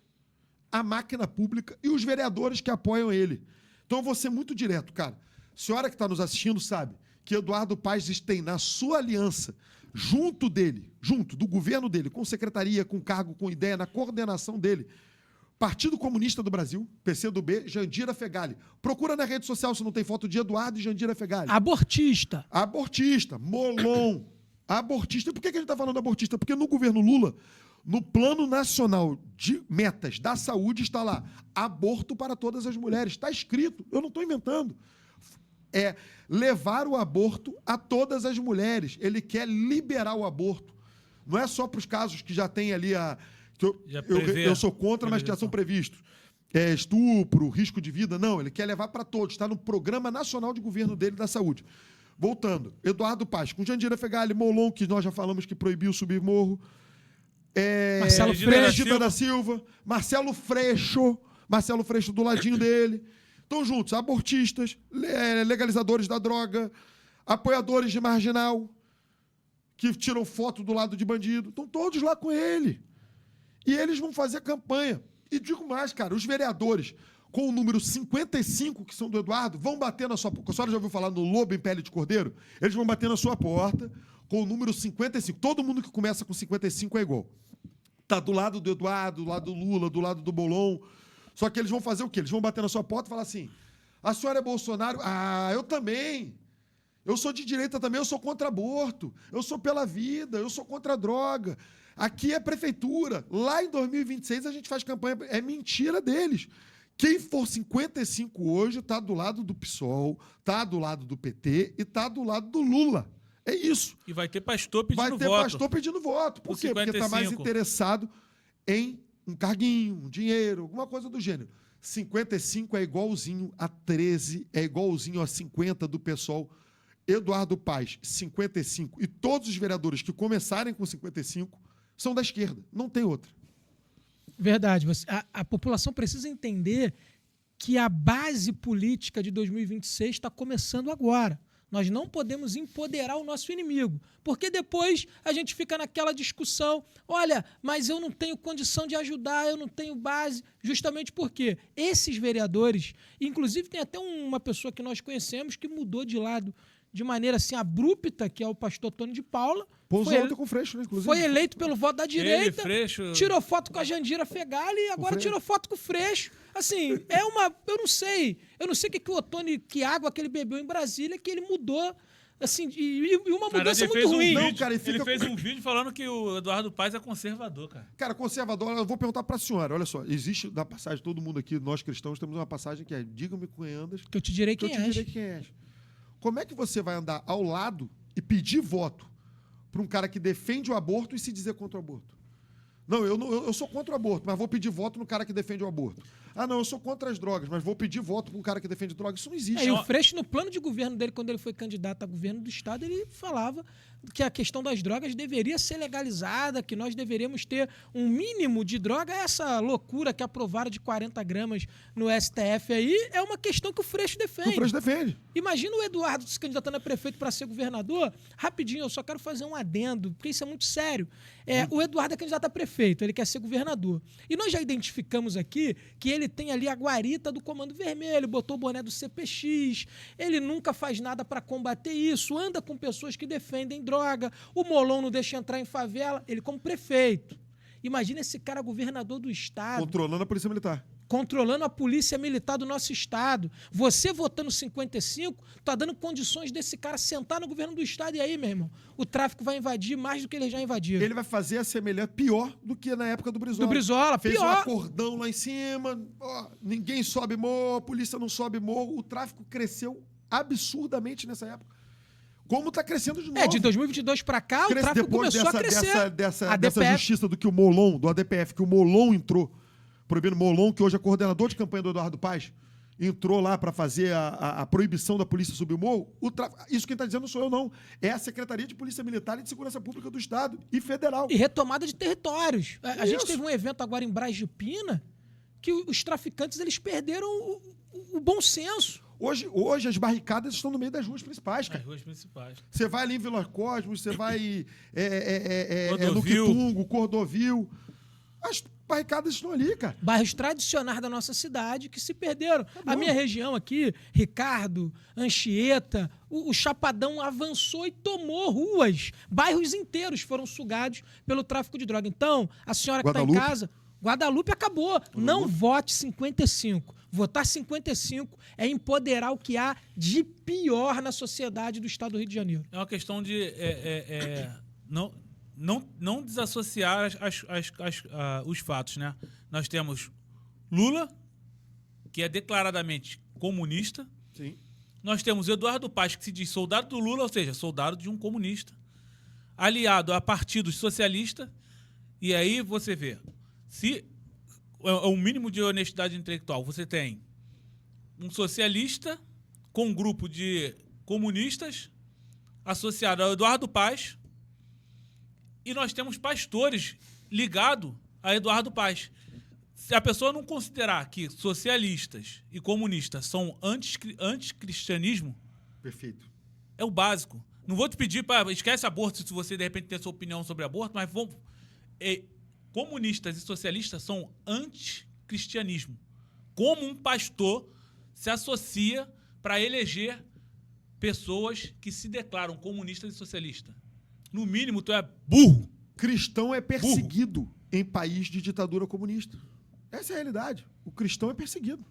a máquina pública e os vereadores que apoiam ele. Então, eu vou ser muito direto, cara. A senhora que está nos assistindo sabe que Eduardo Paes tem na sua aliança, junto do governo dele, com secretaria, com cargo, com ideia, na coordenação dele, Partido Comunista do Brasil, PCdoB, Jandira Fegali. Procura na rede social se não tem foto de Eduardo e Jandira Fegali. Abortista. Molon. Abortista. E por que a gente está falando abortista? Porque no governo Lula, no Plano Nacional de Metas da Saúde, está lá, aborto para todas as mulheres. Está escrito, eu não estou inventando. É levar o aborto a todas as mulheres. Ele quer liberar o aborto. Não é só para os casos que já tem ali a... Eu sou contra, mas já são previstos. Estupro, risco de vida. Não, ele quer levar para todos. Está no Programa Nacional de Governo dele da Saúde. Voltando. Eduardo Paes, com Jandira Fegali, Molon, que nós já falamos que proibiu subir morro. Marcelo Freixo da Silva. Marcelo Freixo do ladinho dele. Estão juntos, abortistas, legalizadores da droga, apoiadores de marginal, que tiram foto do lado de bandido. Estão todos lá com ele. E eles vão fazer campanha. E digo mais, cara, os vereadores com o número 55, que são do Eduardo, vão bater na sua porta. A senhora já ouviu falar no lobo em pele de cordeiro? Eles vão bater na sua porta com o número 55. Todo mundo que começa com 55 é igual. Tá do lado do Eduardo, do lado do Lula, do lado do Bolon. Só que eles vão fazer o quê? Eles vão bater na sua porta e falar assim: a senhora é Bolsonaro? Ah, eu também. Eu sou de direita também, eu sou contra aborto. Eu sou pela vida, eu sou contra a droga. Aqui é prefeitura. Lá em 2026 a gente faz campanha. É mentira deles. Quem for 55 hoje está do lado do PSOL, está do lado do PT e está do lado do Lula. É isso. E vai ter pastor pedindo voto. Vai ter pastor pedindo voto. Por quê? 55. Porque está mais interessado em um carguinho, um dinheiro, alguma coisa do gênero. 55 é igualzinho a 13, é igualzinho a 50 do PSOL. Eduardo Paes, 55. E todos os vereadores que começarem com 55 são da esquerda. Não tem outra. Verdade. A população precisa entender que a base política de 2026 está começando agora. Nós não podemos empoderar o nosso inimigo, porque depois a gente fica naquela discussão, olha, mas eu não tenho condição de ajudar, eu não tenho base, justamente porque esses vereadores, inclusive tem até uma pessoa que nós conhecemos que mudou de lado de maneira assim abrupta, que é o pastor Tony de Paula. Pousou ontem com o Freixo, né, inclusive. Foi eleito pelo voto da direita, Freixo... tirou foto com a Jandira Fegali e agora tirou foto com o Freixo. Assim, eu não sei o que o Otônio, que água que ele bebeu em Brasília, que ele mudou, assim, e uma mudança muito ruim. Não, cara, ele fez um vídeo falando que o Eduardo Paes é conservador, cara. Cara, conservador, eu vou perguntar pra senhora, olha só, existe na passagem, todo mundo aqui, nós cristãos, temos uma passagem que é: diga-me quem andas, que eu te direi quem és. Como é que você vai andar ao lado e pedir voto para um cara que defende o aborto e se dizer contra o aborto? Não, eu sou contra o aborto, mas vou pedir voto no cara que defende o aborto. Ah, não, eu sou contra as drogas, mas vou pedir voto para um cara que defende drogas. Isso não existe. E o Freixo, no plano de governo dele, quando ele foi candidato a governo do Estado, ele falava que a questão das drogas deveria ser legalizada, que nós deveríamos ter um mínimo de droga. Essa loucura que aprovaram de 40 gramas no STF aí é uma questão que o Freixo defende. O Freixo defende. Imagina o Eduardo se candidatando a prefeito para ser governador. Rapidinho, eu só quero fazer um adendo, porque isso é muito sério. O Eduardo é candidato a prefeito, ele quer ser governador. E nós já identificamos aqui que ele tem ali a guarita do Comando Vermelho, botou o boné do CPX, ele nunca faz nada para combater isso, anda com pessoas que defendem droga, o Molon não deixa entrar em favela, ele como prefeito. Imagina esse cara governador do Estado. Controlando a Polícia Militar. Controlando a polícia militar do nosso Estado. Você votando 55, tá dando condições desse cara sentar no governo do Estado. E aí, meu irmão, o tráfico vai invadir mais do que ele já invadiu. Ele vai fazer a semelhança pior do que na época do Brizola. Do Brizola, fez pior. Um acordão lá em cima, ninguém sobe morro, a polícia não sobe morro. O tráfico cresceu absurdamente nessa época. Como está crescendo de novo. De 2022 para cá, o tráfico começou a crescer. Dessa justiça do que o Molon, do ADPF, que o Molon entrou, proibindo Molon, que hoje é coordenador de campanha do Eduardo Paes, entrou lá para fazer a proibição da polícia subir o morro, isso quem está dizendo não sou eu, não. É a Secretaria de Polícia Militar e de Segurança Pública do Estado e federal. E retomada de territórios. A gente Isso. teve um evento agora em Braz de Pina que os traficantes eles perderam o bom senso. Hoje as barricadas estão no meio das ruas principais, cara. As ruas principais. Você vai ali em Vila Cosmos, você vai no Cordovil. Quitungo, Cordovil. As barricadas estão ali, cara. Bairros tradicionais da nossa cidade que se perderam. A minha região aqui, Ricardo, Anchieta, o Chapadão avançou e tomou ruas. Bairros inteiros foram sugados pelo tráfico de droga. Então, a senhora que está em Guadalupe. casa, Guadalupe acabou. Não vote 55. Votar 55 é empoderar o que há de pior na sociedade do estado do Rio de Janeiro. É uma questão de não desassociar os fatos, né? Nós temos Lula, que é declaradamente comunista. Sim. Nós temos Eduardo Paes, que se diz soldado do Lula, ou seja, soldado de um comunista, aliado a partidos socialistas. E aí você vê, se é um mínimo de honestidade intelectual, você tem um socialista com um grupo de comunistas associado ao Eduardo Paes, e nós temos pastores ligados a Eduardo Paes. Se a pessoa não considerar que socialistas e comunistas são anticristianismo, Perfeito. é o básico. Não vou te pedir para esquece aborto se você de repente tem sua opinião sobre aborto, mas comunistas e socialistas são anticristianismo. Como um pastor se associa para eleger pessoas que se declaram comunistas e socialistas? No mínimo, tu é burro. Cristão é perseguido em país de ditadura comunista. Essa é a realidade. O cristão é perseguido.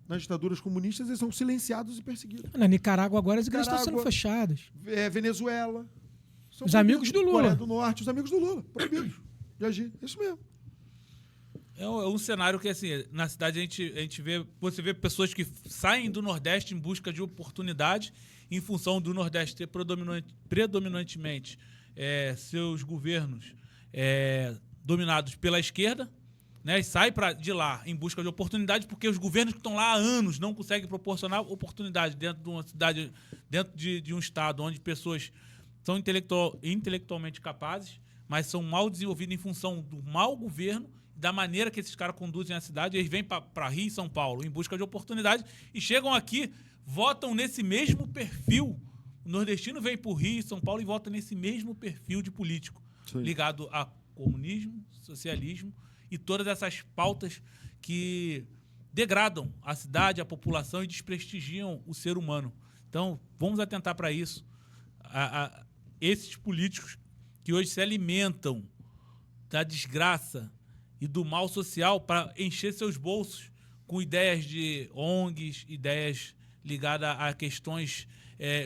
Nas ditaduras comunistas, eles são silenciados e perseguidos. Na Nicarágua agora as igrejas estão sendo Nicarágua. fechadas. Venezuela. São Os proibidos. amigos do Lula. Coreia do Norte, os amigos do Lula. Proibidos de agir. Isso mesmo. É um cenário que, assim, na cidade a gente vê... Você vê pessoas que saem do Nordeste em busca de oportunidade em função do Nordeste ter predominantemente seus governos dominados pela esquerda, né, e sai de lá em busca de oportunidade porque os governos que estão lá há anos não conseguem proporcionar oportunidade dentro de uma cidade, dentro de um estado onde pessoas são intelectualmente capazes, mas são mal desenvolvidas em função do mau governo, da maneira que esses caras conduzem a cidade. Eles vêm para Rio e São Paulo em busca de oportunidade e chegam aqui, votam nesse mesmo perfil. O nordestino vem para o Rio e São Paulo e vota nesse mesmo perfil de político, Sim. ligado a comunismo, socialismo e todas essas pautas que degradam a cidade, a população e desprestigiam o ser humano. Então, vamos atentar para isso. Esses políticos que hoje se alimentam da desgraça e do mal social para encher seus bolsos com ideias de ONGs, ideias ligadas a questões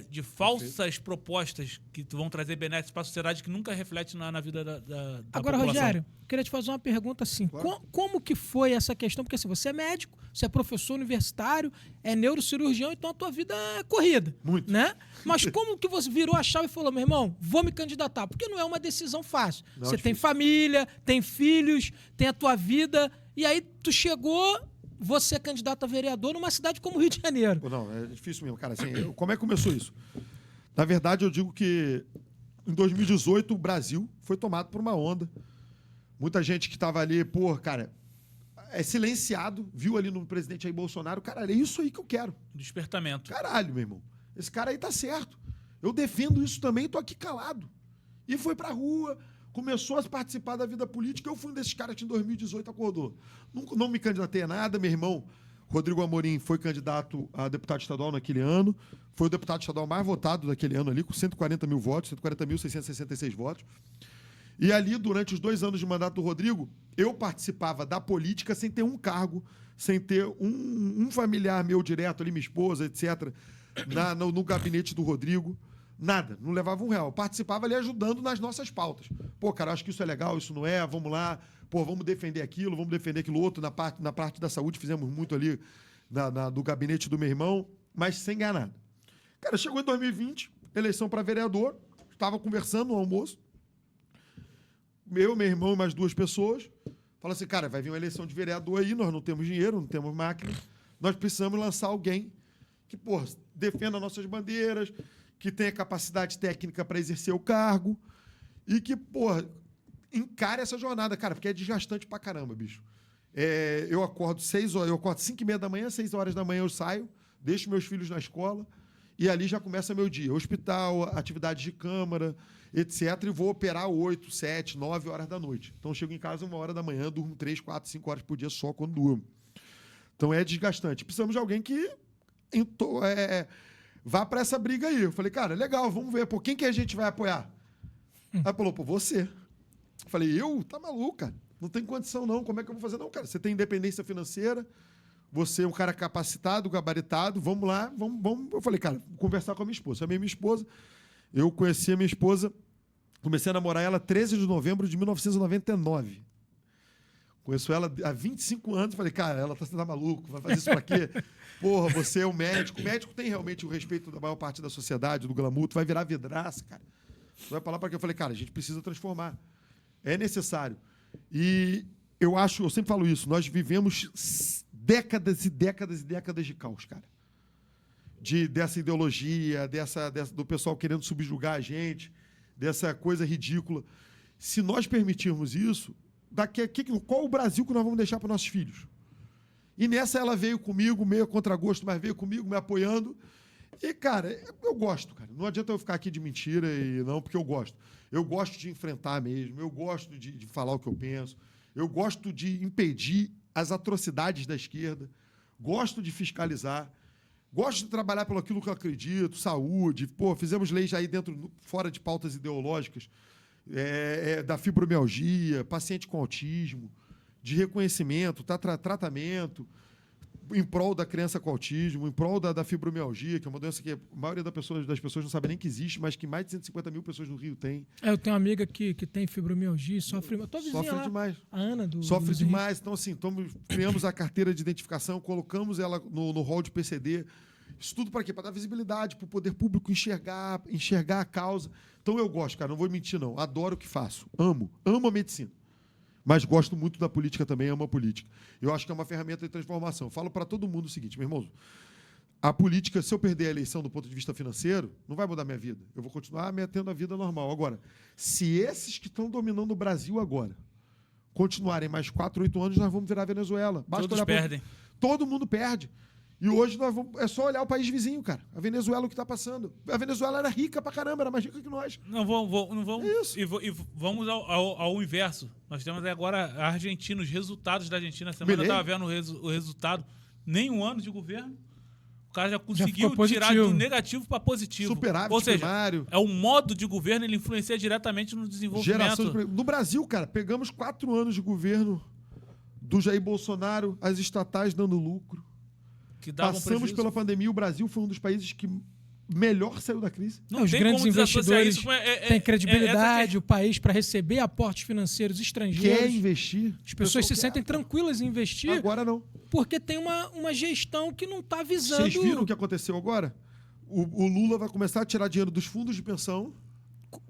de falsas propostas que vão trazer benefícios para a sociedade que nunca reflete na vida da Agora, população. Rogério, queria te fazer uma pergunta assim. Claro. Como que foi essa questão? Porque assim, você é médico, você é professor universitário, é neurocirurgião, então a tua vida é corrida. Muito. Né? Mas como que você virou a chave e falou, meu irmão, vou me candidatar? Porque não é uma decisão fácil. Não, você é tem difícil. família, tem filhos, tem a tua vida, e aí tu chegou, você é candidato a vereador numa cidade como o Rio de Janeiro. Não, é difícil mesmo, cara. Assim, como é que começou isso? Na verdade, eu digo que em 2018 o Brasil foi tomado por uma onda. Muita gente que estava ali, cara, silenciado, viu ali no presidente Jair Bolsonaro, cara, é isso aí que eu quero. Despertamento. Caralho, meu irmão. Esse cara aí tá certo. Eu defendo isso também, tô aqui calado. E foi pra rua, começou a participar da vida política. Eu fui um desses caras que em 2018 acordou. Não me candidatei a nada. Meu irmão, Rodrigo Amorim, foi candidato a deputado estadual naquele ano. Foi o deputado estadual mais votado daquele ano ali, com 140 mil votos, 140.666 votos. E ali, durante os 2 anos de mandato do Rodrigo, eu participava da política sem ter um cargo, sem ter um familiar meu direto ali, minha esposa, etc., no gabinete do Rodrigo. Nada, não levava um real. Eu participava ali ajudando nas nossas pautas. Cara, acho que isso é legal, isso não é, vamos lá, vamos defender aquilo, vamos defender aquilo outro. Na parte da saúde fizemos muito ali do gabinete do meu irmão, mas sem ganhar nada. Cara, chegou em 2020, eleição para vereador, estava conversando no almoço, meu irmão e mais 2 pessoas, fala assim, cara, vai vir uma eleição de vereador aí, nós não temos dinheiro, não temos máquina, nós precisamos lançar alguém que, porra, defenda nossas bandeiras, que tenha capacidade técnica para exercer o cargo e que, porra, encare essa jornada, cara, porque é desgastante pra caramba, bicho. Eu acordo 6 horas, eu acordo 5h30 da manhã, 6 horas da manhã eu saio, deixo meus filhos na escola e ali já começa meu dia. Hospital, atividades de câmara, etc. E vou operar 8, 7, 9 horas da noite. Então eu chego em casa 1 hora da manhã, durmo 3, 4, 5 horas por dia só quando durmo. Então é desgastante. Precisamos de alguém que vá para essa briga aí. Eu falei, cara, legal, vamos ver. Pô, quem que a gente vai apoiar? Aí falou, pô, você. Eu falei, tá maluco, cara. Não tem condição, não. Como é que eu vou fazer? Não, cara, você tem independência financeira, você é um cara capacitado, gabaritado, vamos lá, vamos. Eu falei, cara, vou conversar com a minha esposa. Chamei minha esposa, eu conheci a minha esposa, comecei a namorar ela 13 de novembro de 1999. Conheço ela há 25 anos, falei, cara, ela tá maluco, vai fazer isso pra quê? Porra, você é um médico. O médico tem realmente o respeito da maior parte da sociedade, do glamour, tu vai virar vidraça, cara. Tu vai falar pra quê? Eu falei, cara, a gente precisa transformar. É necessário. E eu sempre falo isso, nós vivemos décadas e décadas e décadas de caos, cara. Dessa ideologia, do pessoal querendo subjugar a gente, dessa coisa ridícula. Se nós permitirmos isso, qual o Brasil que nós vamos deixar para nossos filhos? E nessa ela veio comigo, meio a contragosto, mas veio comigo, me apoiando. E, cara, eu gosto, cara. Não adianta eu ficar aqui de mentira porque eu gosto. Eu gosto de enfrentar mesmo, eu gosto de falar o que eu penso, eu gosto de impedir as atrocidades da esquerda, gosto de fiscalizar, gosto de trabalhar pelo aquilo que eu acredito, saúde. Pô, fizemos leis aí fora de pautas ideológicas, da fibromialgia, paciente com autismo, de reconhecimento, tratamento, em prol da criança com autismo, em prol da fibromialgia, que é uma doença que a maioria das pessoas não sabe nem que existe, mas que mais de 150 mil pessoas no Rio têm. Eu tenho uma amiga que tem fibromialgia, sofre demais. A Ana sofre demais. Então, assim, criamos a carteira de identificação, colocamos ela no rol de PCD. Isso tudo para quê? Para dar visibilidade, para o poder público enxergar a causa. Então, eu gosto, cara, não vou mentir, não. Adoro o que faço. Amo a medicina. Mas gosto muito da política também, amo a política. Eu acho que é uma ferramenta de transformação. Eu falo para todo mundo o seguinte, meu irmão, a política, se eu perder a eleição do ponto de vista financeiro, não vai mudar minha vida. Eu vou continuar tendo a vida normal. Agora, se esses que estão dominando o Brasil agora continuarem mais 4, 8 anos, nós vamos virar Venezuela. Todos perdem. Todo mundo perde. E hoje é só olhar o país vizinho, cara. A Venezuela, o que está passando. A Venezuela era rica pra caramba, era mais rica que nós. Não vamos. É isso. E vamos ao inverso. Nós temos agora a Argentina, os resultados da Argentina. A semana eu estava vendo o resultado. Nem um ano de governo. O cara já conseguiu tirar do negativo para positivo. Superávit. Ou seja, primário. É o modo de governo, ele influencia diretamente no desenvolvimento. No Brasil, cara, pegamos 4 anos de governo do Jair Bolsonaro, as estatais dando lucro. Passamos pela pandemia, o Brasil foi um dos países que melhor saiu da crise. Os grandes investidores têm credibilidade, o país para receber aportes financeiros estrangeiros. Quer investir. As pessoas se sentem tranquilas em investir. Agora não. Porque tem uma gestão que não está visando... Vocês viram o que aconteceu agora? O Lula vai começar a tirar dinheiro dos fundos de pensão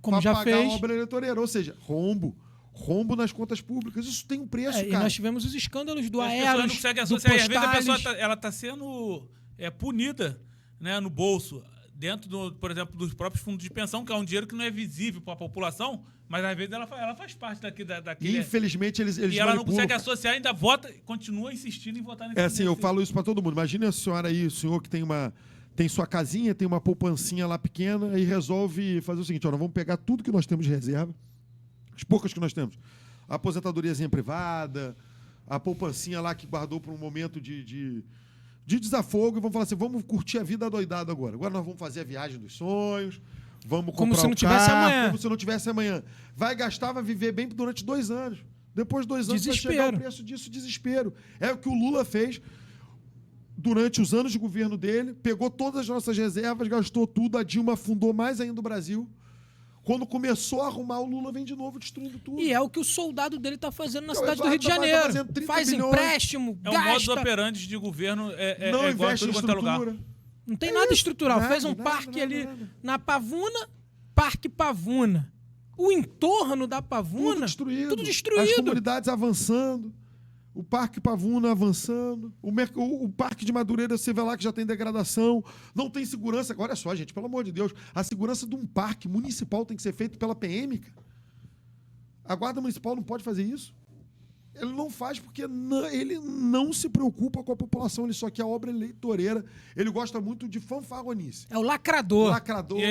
para pagar a obra eleitoreira. Ou seja, rombo nas contas públicas. Isso tem um preço, cara. E nós tivemos os escândalos do Aeros, As pessoas não conseguem associar. Às vezes a pessoa está sendo punida, né, no bolso, dentro, por exemplo, dos próprios fundos de pensão, que é um dinheiro que não é visível para a população, mas às vezes ela faz parte daquele... Infelizmente, eles e ela não consegue associar, ainda vota, continua insistindo em votar nesse... assim, eu falo isso para todo mundo. Imagina a senhora aí, o senhor que tem sua casinha, tem uma poupancinha lá pequena e resolve fazer o seguinte, nós vamos pegar tudo que nós temos de reserva, as poucas que nós temos, a aposentadoriazinha privada, a poupancinha lá que guardou para um momento de desafogo, e vamos falar assim, vamos curtir a vida adoidada agora. Agora nós vamos fazer a viagem dos sonhos, vamos comprar como se não tivesse amanhã. Vai gastar, vai viver bem durante 2 anos. Depois de 2 anos vai chegar o preço disso, desespero. É o que o Lula fez durante os anos de governo dele, pegou todas as nossas reservas, gastou tudo, a Dilma afundou mais ainda o Brasil. Quando começou a arrumar, o Lula vem de novo destruindo tudo. E é o que o soldado dele está fazendo na cidade do Rio de Janeiro. Faz empréstimo, gasta. É o modus operandi de governo, não igual investe em estrutura. Não tem nada estrutural. Fez um parque ali na Pavuna, Parque Pavuna. O entorno da Pavuna, tudo destruído. As comunidades avançando. O Parque Pavuna avançando. O Parque de Madureira, você vê lá que já tem degradação. Não tem segurança. Olha só, gente, pelo amor de Deus. A segurança de um parque municipal tem que ser feita pela PM, cara. A Guarda Municipal não pode fazer isso. Ele não faz porque ele não se preocupa com a população. Ele só quer obra eleitoreira. Ele gosta muito de fanfarronice. É o lacrador. Lacrador. E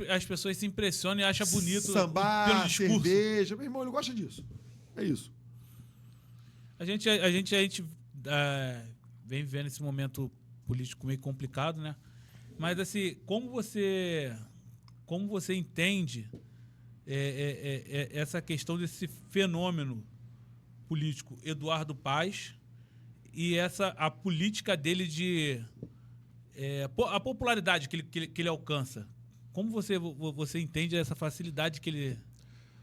as pessoas se impressionam e acham bonito sambar, pelo discurso. cerveja. Meu irmão, ele gosta disso. É isso. A gente vem vivendo esse momento político meio complicado, né? Mas, assim, como você entende essa questão desse fenômeno político Eduardo Paes e a política dele a popularidade que ele alcança? Como você entende essa facilidade que ele...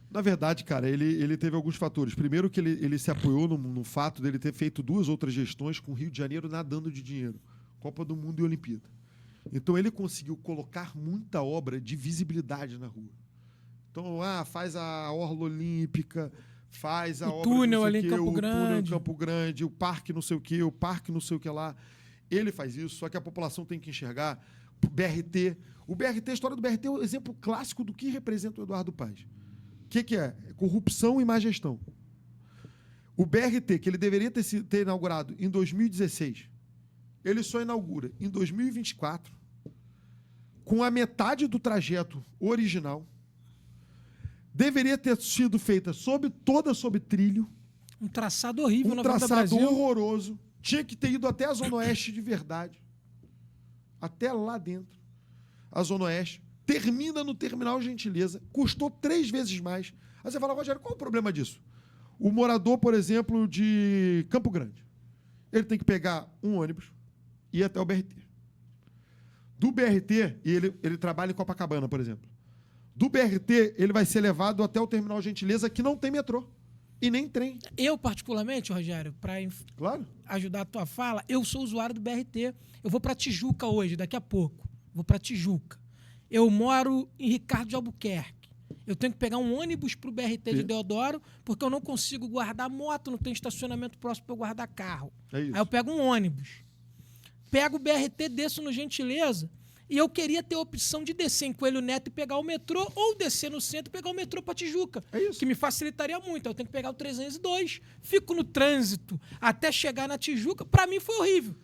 Na verdade, cara, ele teve alguns fatores. Primeiro que ele se apoiou no fato dele ter feito 2 outras gestões com o Rio de Janeiro nadando de dinheiro. Copa do Mundo e Olimpíada. Então ele conseguiu colocar muita obra de visibilidade na rua. Então, faz a Orla Olímpica, faz a o obra túnel não sei ali o quê, em Campo o túnel em Grande. Campo Grande, o parque não sei o quê, o parque não sei o que lá. Ele faz isso, só que a população tem que enxergar. BRT. A história do BRT é um exemplo clássico do que representa o Eduardo Paes. O que é? Corrupção e má gestão. O BRT, que ele deveria ter inaugurado em 2016, ele só inaugura em 2024, com a metade do trajeto original. Deveria ter sido feita toda sob trilho. Um traçado horrível na Um Avenida traçado Brasil. horroroso. Tinha que ter ido até a Zona Oeste de verdade. Até lá dentro. A Zona Oeste. Termina no Terminal Gentileza. Custou 3 vezes mais. Aí você fala, Rogério, qual é o problema disso? O morador, por exemplo, de Campo Grande. Ele tem que pegar um ônibus e ir até o BRT. Do BRT, e ele trabalha em Copacabana, por exemplo. Do BRT, ele vai ser levado até o Terminal Gentileza, que não tem metrô. E nem trem. Eu, particularmente, Rogério, para Claro. ajudar a tua fala, eu sou usuário do BRT. Eu vou para Tijuca hoje, daqui a pouco. Vou para Tijuca. Eu moro em Ricardo de Albuquerque. Eu tenho que pegar um ônibus para o BRT de Deodoro, porque eu não consigo guardar moto, não tem estacionamento próximo para eu guardar carro. É isso. Aí eu pego um ônibus. Pego o BRT, desço no Gentileza, e eu queria ter a opção de descer em Coelho Neto e pegar o metrô, ou descer no centro e pegar o metrô para Tijuca. É isso. Que me facilitaria muito. Eu tenho que pegar o 302, fico no trânsito até chegar na Tijuca. Para mim foi horrível.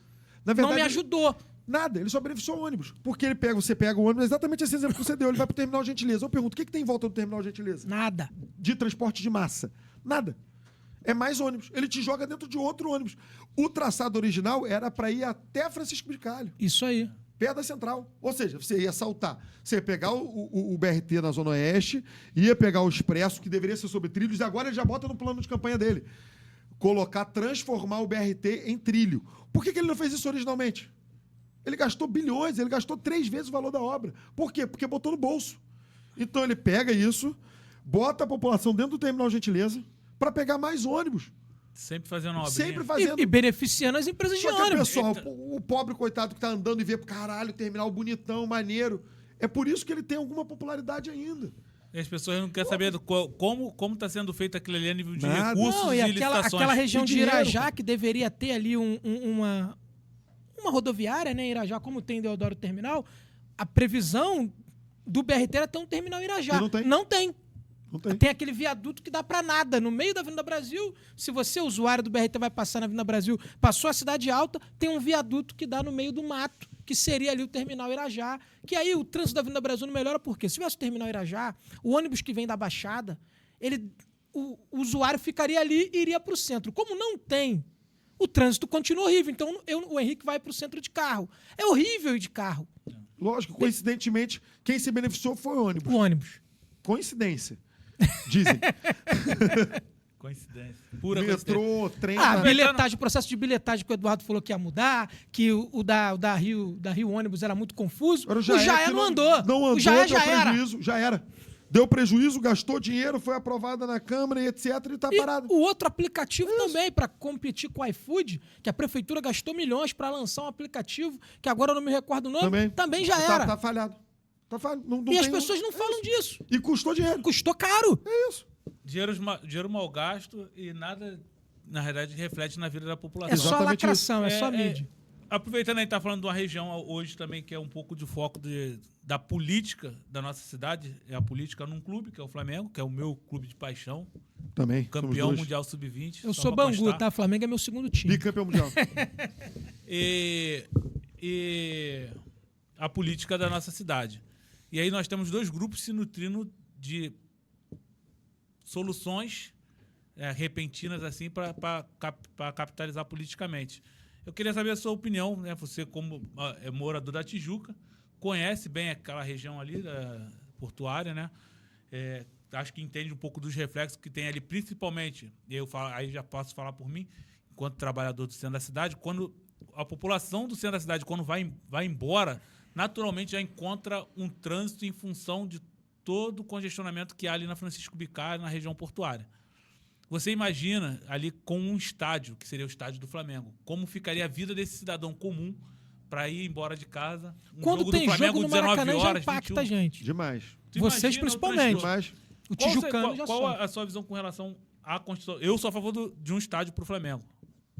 Na verdade, Não me ajudou. Nada, ele só beneficiou o ônibus. Porque você pega o ônibus, exatamente esse exemplo que você deu, ele vai pro Terminal Gentileza. Eu pergunto, o que tem em volta do Terminal Gentileza? Nada. De transporte de massa? Nada. É mais ônibus. Ele te joga dentro de outro ônibus. O traçado original era para ir até Francisco Bicalho, Isso aí. perto da Central. Ou seja, você ia saltar. Você ia pegar o BRT na Zona Oeste, ia pegar o Expresso, que deveria ser sobre trilhos, e agora ele já bota no plano de campanha dele. Transformar o BRT em trilho. Por que ele não fez isso originalmente? Ele gastou bilhões, ele gastou 3 vezes o valor da obra. Por quê? Porque botou no bolso. Então ele pega isso, bota a população dentro do Terminal Gentileza para pegar mais ônibus. Sempre fazendo obra. Sempre fazendo. E beneficiando as empresas de Só que o ônibus. pessoal, o pobre coitado que tá andando e vê, caralho, terminal bonitão, maneiro. É por isso que ele tem alguma popularidade ainda. E as pessoas não querem saber como está sendo feito aquilo ali a nível de Nada. recursos Não, e e licitações. aquela região E de dinheiro, Irajá, cara. que deveria ter ali uma rodoviária, né, em Irajá, como tem em Deodoro Terminal, a previsão do BRT era ter um terminal em Irajá. E não tem. Não tem. Não tem. Tem aquele viaduto que dá pra nada. No meio da Avenida Brasil, se você, usuário do BRT, vai passar na Avenida Brasil, passou a Cidade Alta, tem um viaduto que dá no meio do mato, que seria ali o terminal Irajá. Que aí o trânsito da Avenida Brasil não melhora, porque se tivesse o terminal Irajá, o ônibus que vem da Baixada, o usuário ficaria ali e iria pro centro. Como não tem, o trânsito continua horrível. Então o Henrique vai pro centro de carro. É horrível ir de carro. Lógico, coincidentemente, quem se beneficiou foi o ônibus. O ônibus. Coincidência. Dizem. Coincidência. Pura coincidência. Metrô, trem. Ah, tá? bilhetagem, o processo de bilhetagem que o Eduardo falou que ia mudar, que o da Rio ônibus era muito confuso. Agora O Jaé que não andou. Não andou, O Jaé deu já era. prejuízo, já era. Deu prejuízo, gastou dinheiro, foi aprovada na Câmara e etc. E tá E parado. o outro aplicativo também, para competir com o iFood, que a prefeitura gastou milhões para lançar um aplicativo, que agora eu não me recordo o nome, também já era. Tá falhado. Tá falhado. Não E as tem pessoas não falam disso. E custou dinheiro. Custou caro. É isso. Dinheiro mal gasto e nada na realidade, reflete na vida da população. É só Exatamente lacração, é só mídia. Aproveitando aí, tá falando de uma região hoje também que é um pouco de foco da política da nossa cidade, é a política num clube, que é o Flamengo, que é o meu clube de paixão, Também. campeão mundial sub-20. Eu só sou pra Bangu, constar. tá? Flamengo é meu segundo time. Bicampeão mundial. E a política da nossa cidade. E aí nós temos 2 grupos se nutrindo de soluções repentinas assim para capitalizar politicamente. Eu queria saber a sua opinião, né? Você, como é morador da Tijuca, conhece bem aquela região ali da portuária, né? Acho que entende um pouco dos reflexos que tem ali, principalmente, aí já posso falar por mim, enquanto trabalhador do centro da cidade, quando a população do centro da cidade, quando vai embora, naturalmente já encontra um trânsito em função de todo o congestionamento que há ali na Francisco Bicalho, na região portuária. Você imagina ali com um estádio, que seria o estádio do Flamengo, como ficaria a vida desse cidadão comum para ir embora de casa? Quando tem jogo no Maracanã, já impacta a gente. Demais. Vocês principalmente. Demais. O tijucano já Qual sofre. a sua visão com relação à Constituição? Eu sou a favor de um estádio para o Flamengo.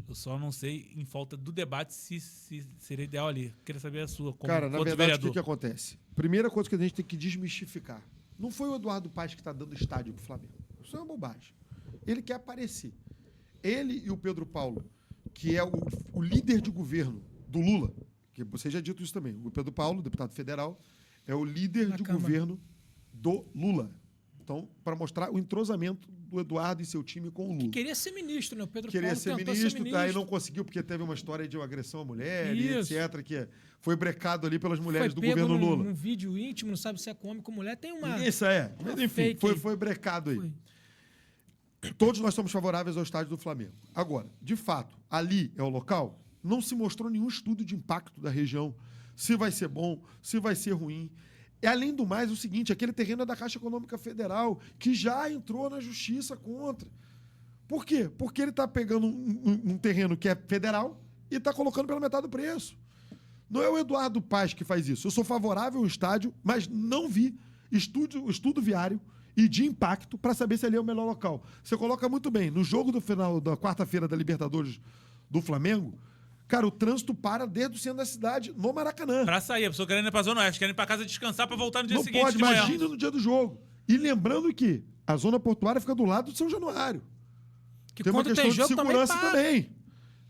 Eu só não sei, em falta do debate, se seria ideal ali. Queria saber a sua, como Cara, na outro verdade, vereador. o que acontece? Primeira coisa que a gente tem que desmistificar. Não foi o Eduardo Paes que está dando estádio pro Flamengo. Isso é uma bobagem. Ele quer aparecer. Ele e o Pedro Paulo, que é o líder de governo do Lula, que você já dito isso também. O Pedro Paulo, deputado federal, é o líder Na de Câmara. governo do Lula. Então, para mostrar o entrosamento do Eduardo e seu time com o Lula. Queria ser ministro, né? O Pedro Queria Paulo ser tentou ministro, daí não conseguiu porque teve uma história de uma agressão à mulher Isso. e etc, que foi brecado ali pelas mulheres Foi do pego governo Lula. num vídeo íntimo, não sabe se é homem ou mulher. Tem uma... Isso é. Mas, enfim, fake aí. foi brecado aí. Foi. Todos nós somos favoráveis ao estádio do Flamengo. Agora, de fato, ali é o local, não se mostrou nenhum estudo de impacto da região, se vai ser bom, se vai ser ruim. E, além do mais, o seguinte, aquele terreno é da Caixa Econômica Federal, que já entrou na justiça contra. Por quê? Porque ele está pegando um terreno que é federal e está colocando pela metade do preço. Não é o Eduardo Paes que faz isso. Eu sou favorável ao estádio, mas não vi estudo viário e de impacto para saber se ali é o melhor local. Você coloca muito bem. No jogo do final da quarta-feira da Libertadores do Flamengo, cara, o trânsito para desde o centro da cidade, no Maracanã. Pra sair, a pessoa querendo ir pra Zona Oeste, querendo ir pra casa descansar pra voltar no dia Não seguinte pode, de manhã. imagina no dia do jogo. E lembrando que a zona portuária fica do lado do São Januário. Que Tem uma quando questão tem de jogo segurança para. também.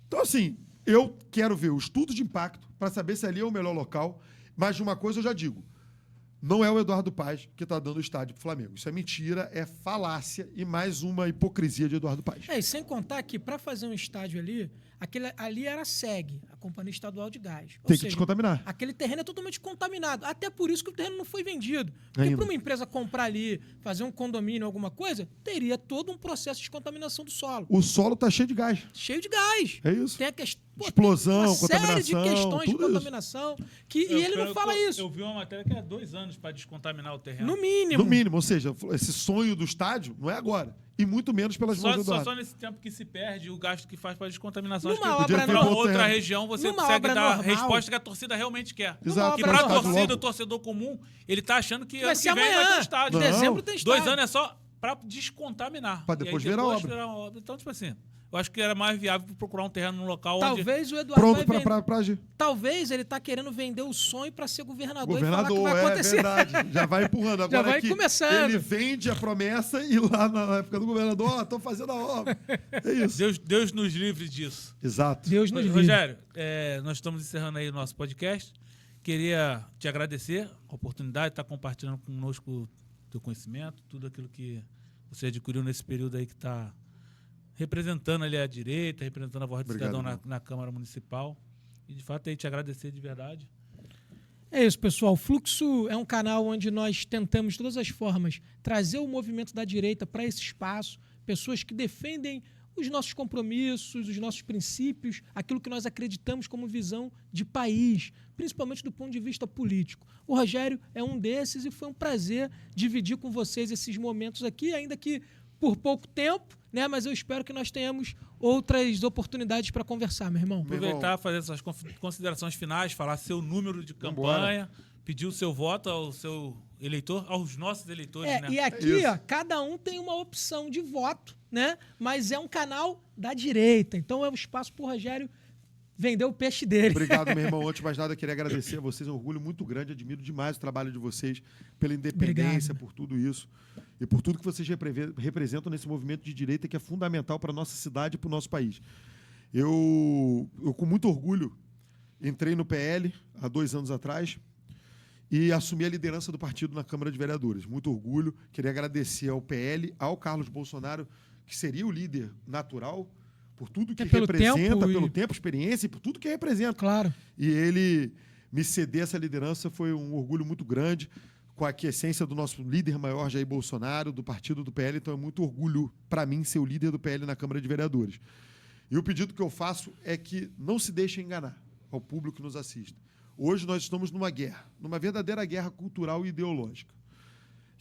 Então, assim, eu quero ver o estudo de impacto para saber se ali é o melhor local. Mas de uma coisa eu já digo. Não é o Eduardo Paes que está dando o estádio para o Flamengo. Isso é mentira, é falácia e mais uma hipocrisia de Eduardo Paes. E sem contar que para fazer um estádio ali, ali era a SEG, a Companhia Estadual de Gás. Ou Tem que seja, descontaminar. aquele terreno é totalmente contaminado. Até por isso que o terreno não foi vendido. Porque Ainda. para uma empresa comprar ali, fazer um condomínio, alguma coisa, teria todo um processo de descontaminação do solo. O solo está cheio de gás. Cheio de gás. É isso. Tem a questão. Explosão, uma série de contaminação, questões de tudo isso. contaminação. E ele não fala isso. Eu vi uma matéria que é 2 anos pra descontaminar o terreno. No mínimo. No mínimo, ou seja, esse sonho do estádio não é agora. E muito menos pelas mãos do Eduardo. Só nesse tempo que se perde o gasto que faz para descontaminação. Numa Acho que obra pra normal. outra região você Numa consegue obra dar a normal. resposta que a torcida realmente quer. Exato. Que obra pra Estádio torcida, logo. o torcedor comum, ele tá achando que Vai ano ser que vem vai ter amanhã. um estádio. Não. Dezembro tem estádio. 2 anos é só pra descontaminar. Pra E aí depois virar obra. uma obra. Então, tipo assim, eu acho que era mais viável procurar um terreno num local Talvez o Eduardo Pronto vai para vender. pra agir. Talvez ele tá querendo vender o sonho para ser governador, e Governador, falar que vai é acontecer. verdade. Já vai empurrando. Agora vai aqui, começando. Ele vende a promessa e lá na época do governador, ó, tô fazendo a obra. É isso. Deus nos livre disso. Exato. Deus nos livre. Rogério, nós estamos encerrando aí o nosso podcast. Queria te agradecer a oportunidade de estar compartilhando conosco o teu conhecimento, tudo aquilo que você adquiriu nesse período aí que está representando ali a direita, representando a voz do Obrigado, cidadão irmão. na Câmara Municipal. E, de fato, aí te agradecer de verdade. É isso, pessoal. O Fluxo é um canal onde nós tentamos, de todas as formas, trazer o movimento da direita para esse espaço, pessoas que defendem os nossos compromissos, os nossos princípios, aquilo que nós acreditamos como visão de país, principalmente do ponto de vista político. O Rogério é um desses e foi um prazer dividir com vocês esses momentos aqui, ainda que por pouco tempo, né? Mas eu espero que nós tenhamos outras oportunidades para conversar, meu irmão. Aproveitar, fazer essas considerações finais, falar seu número de Vambora. campanha, pedir o seu voto ao seu eleitor, aos nossos eleitores, né? E aqui, isso. ó, cada um tem uma opção de voto, né? Mas é um canal da direita. Então é um espaço pro Rogério vender o peixe dele. Obrigado, meu irmão. Antes de mais nada, queria agradecer a vocês. É um orgulho muito grande. Admiro demais o trabalho de vocês, pela independência, Obrigado. por tudo isso. E por tudo que vocês representam nesse movimento de direita que é fundamental para a nossa cidade e para o nosso país. Eu, com muito orgulho, entrei no PL há 2 anos atrás e assumi a liderança do partido na Câmara de Vereadores. Muito orgulho. Queria agradecer ao PL, ao Carlos Bolsonaro, que seria o líder natural, por tudo que pelo representa, tempo pelo tempo, experiência e por tudo que representa. Claro. E ele me ceder essa liderança foi um orgulho muito grande, com a aquiescência do nosso líder maior, Jair Bolsonaro, do partido do PL. Então é muito orgulho para mim ser o líder do PL na Câmara de Vereadores. E o pedido que eu faço é que não se deixem enganar ao público que nos assiste. Hoje nós estamos numa guerra, numa verdadeira guerra cultural e ideológica,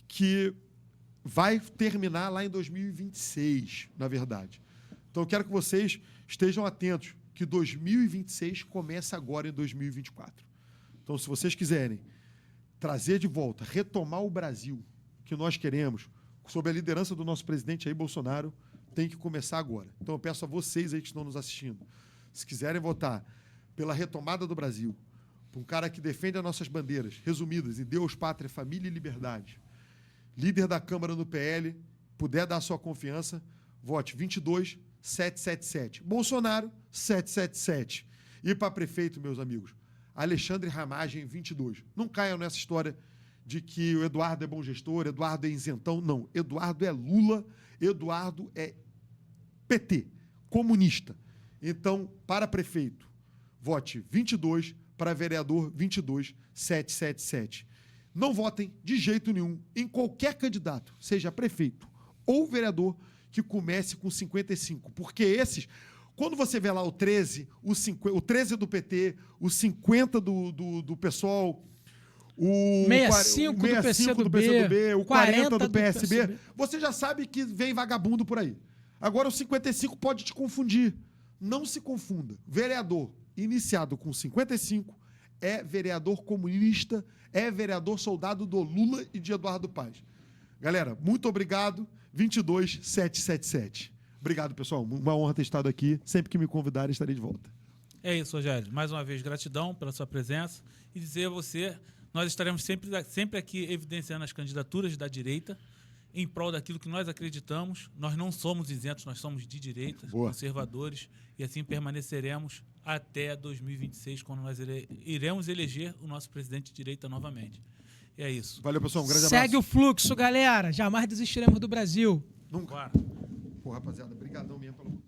que vai terminar lá em 2026, na verdade. Então, eu quero que vocês estejam atentos, que 2026 começa agora em 2024. Então, se vocês quiserem trazer de volta, retomar o Brasil que nós queremos, sob a liderança do nosso presidente Jair Bolsonaro, tem que começar agora. Então, eu peço a vocês aí que estão nos assistindo, se quiserem votar pela retomada do Brasil, por um cara que defende as nossas bandeiras, resumidas em Deus, Pátria, Família e Liberdade, líder da Câmara no PL, puder dar sua confiança, vote 22777. Bolsonaro, 777. E para prefeito, meus amigos, Alexandre Ramagem, 22. Não caiam nessa história de que o Eduardo é bom gestor, Eduardo é isentão. Não, Eduardo é Lula, Eduardo é PT, comunista. Então, para prefeito, vote 22, para vereador, 22777. Não votem de jeito nenhum em qualquer candidato, seja prefeito ou vereador, que comece com 55. Porque esses, quando você vê lá o 13, o 13 do PT, o 50 do PSOL, o 65 do PCdoB, o 40 do PSB, você já sabe que vem vagabundo por aí. Agora o 55 pode te confundir. Não se confunda. Vereador iniciado com 55 é vereador comunista, é vereador soldado do Lula e de Eduardo Paes. Galera, muito obrigado. 22777. Obrigado, pessoal. Uma honra ter estado aqui. Sempre que me convidarem, estarei de volta. É isso, Rogério. Mais uma vez, gratidão pela sua presença. E dizer a você, nós estaremos sempre aqui evidenciando as candidaturas da direita em prol daquilo que nós acreditamos. Nós não somos isentos, nós somos de direita, conservadores, e assim permaneceremos até 2026, quando nós iremos eleger o nosso presidente de direita novamente. E é isso. Valeu, pessoal. Um grande abraço. Segue o fluxo, galera. Jamais desistiremos do Brasil. Nunca. Pô, rapaziada, brigadão mesmo pelo...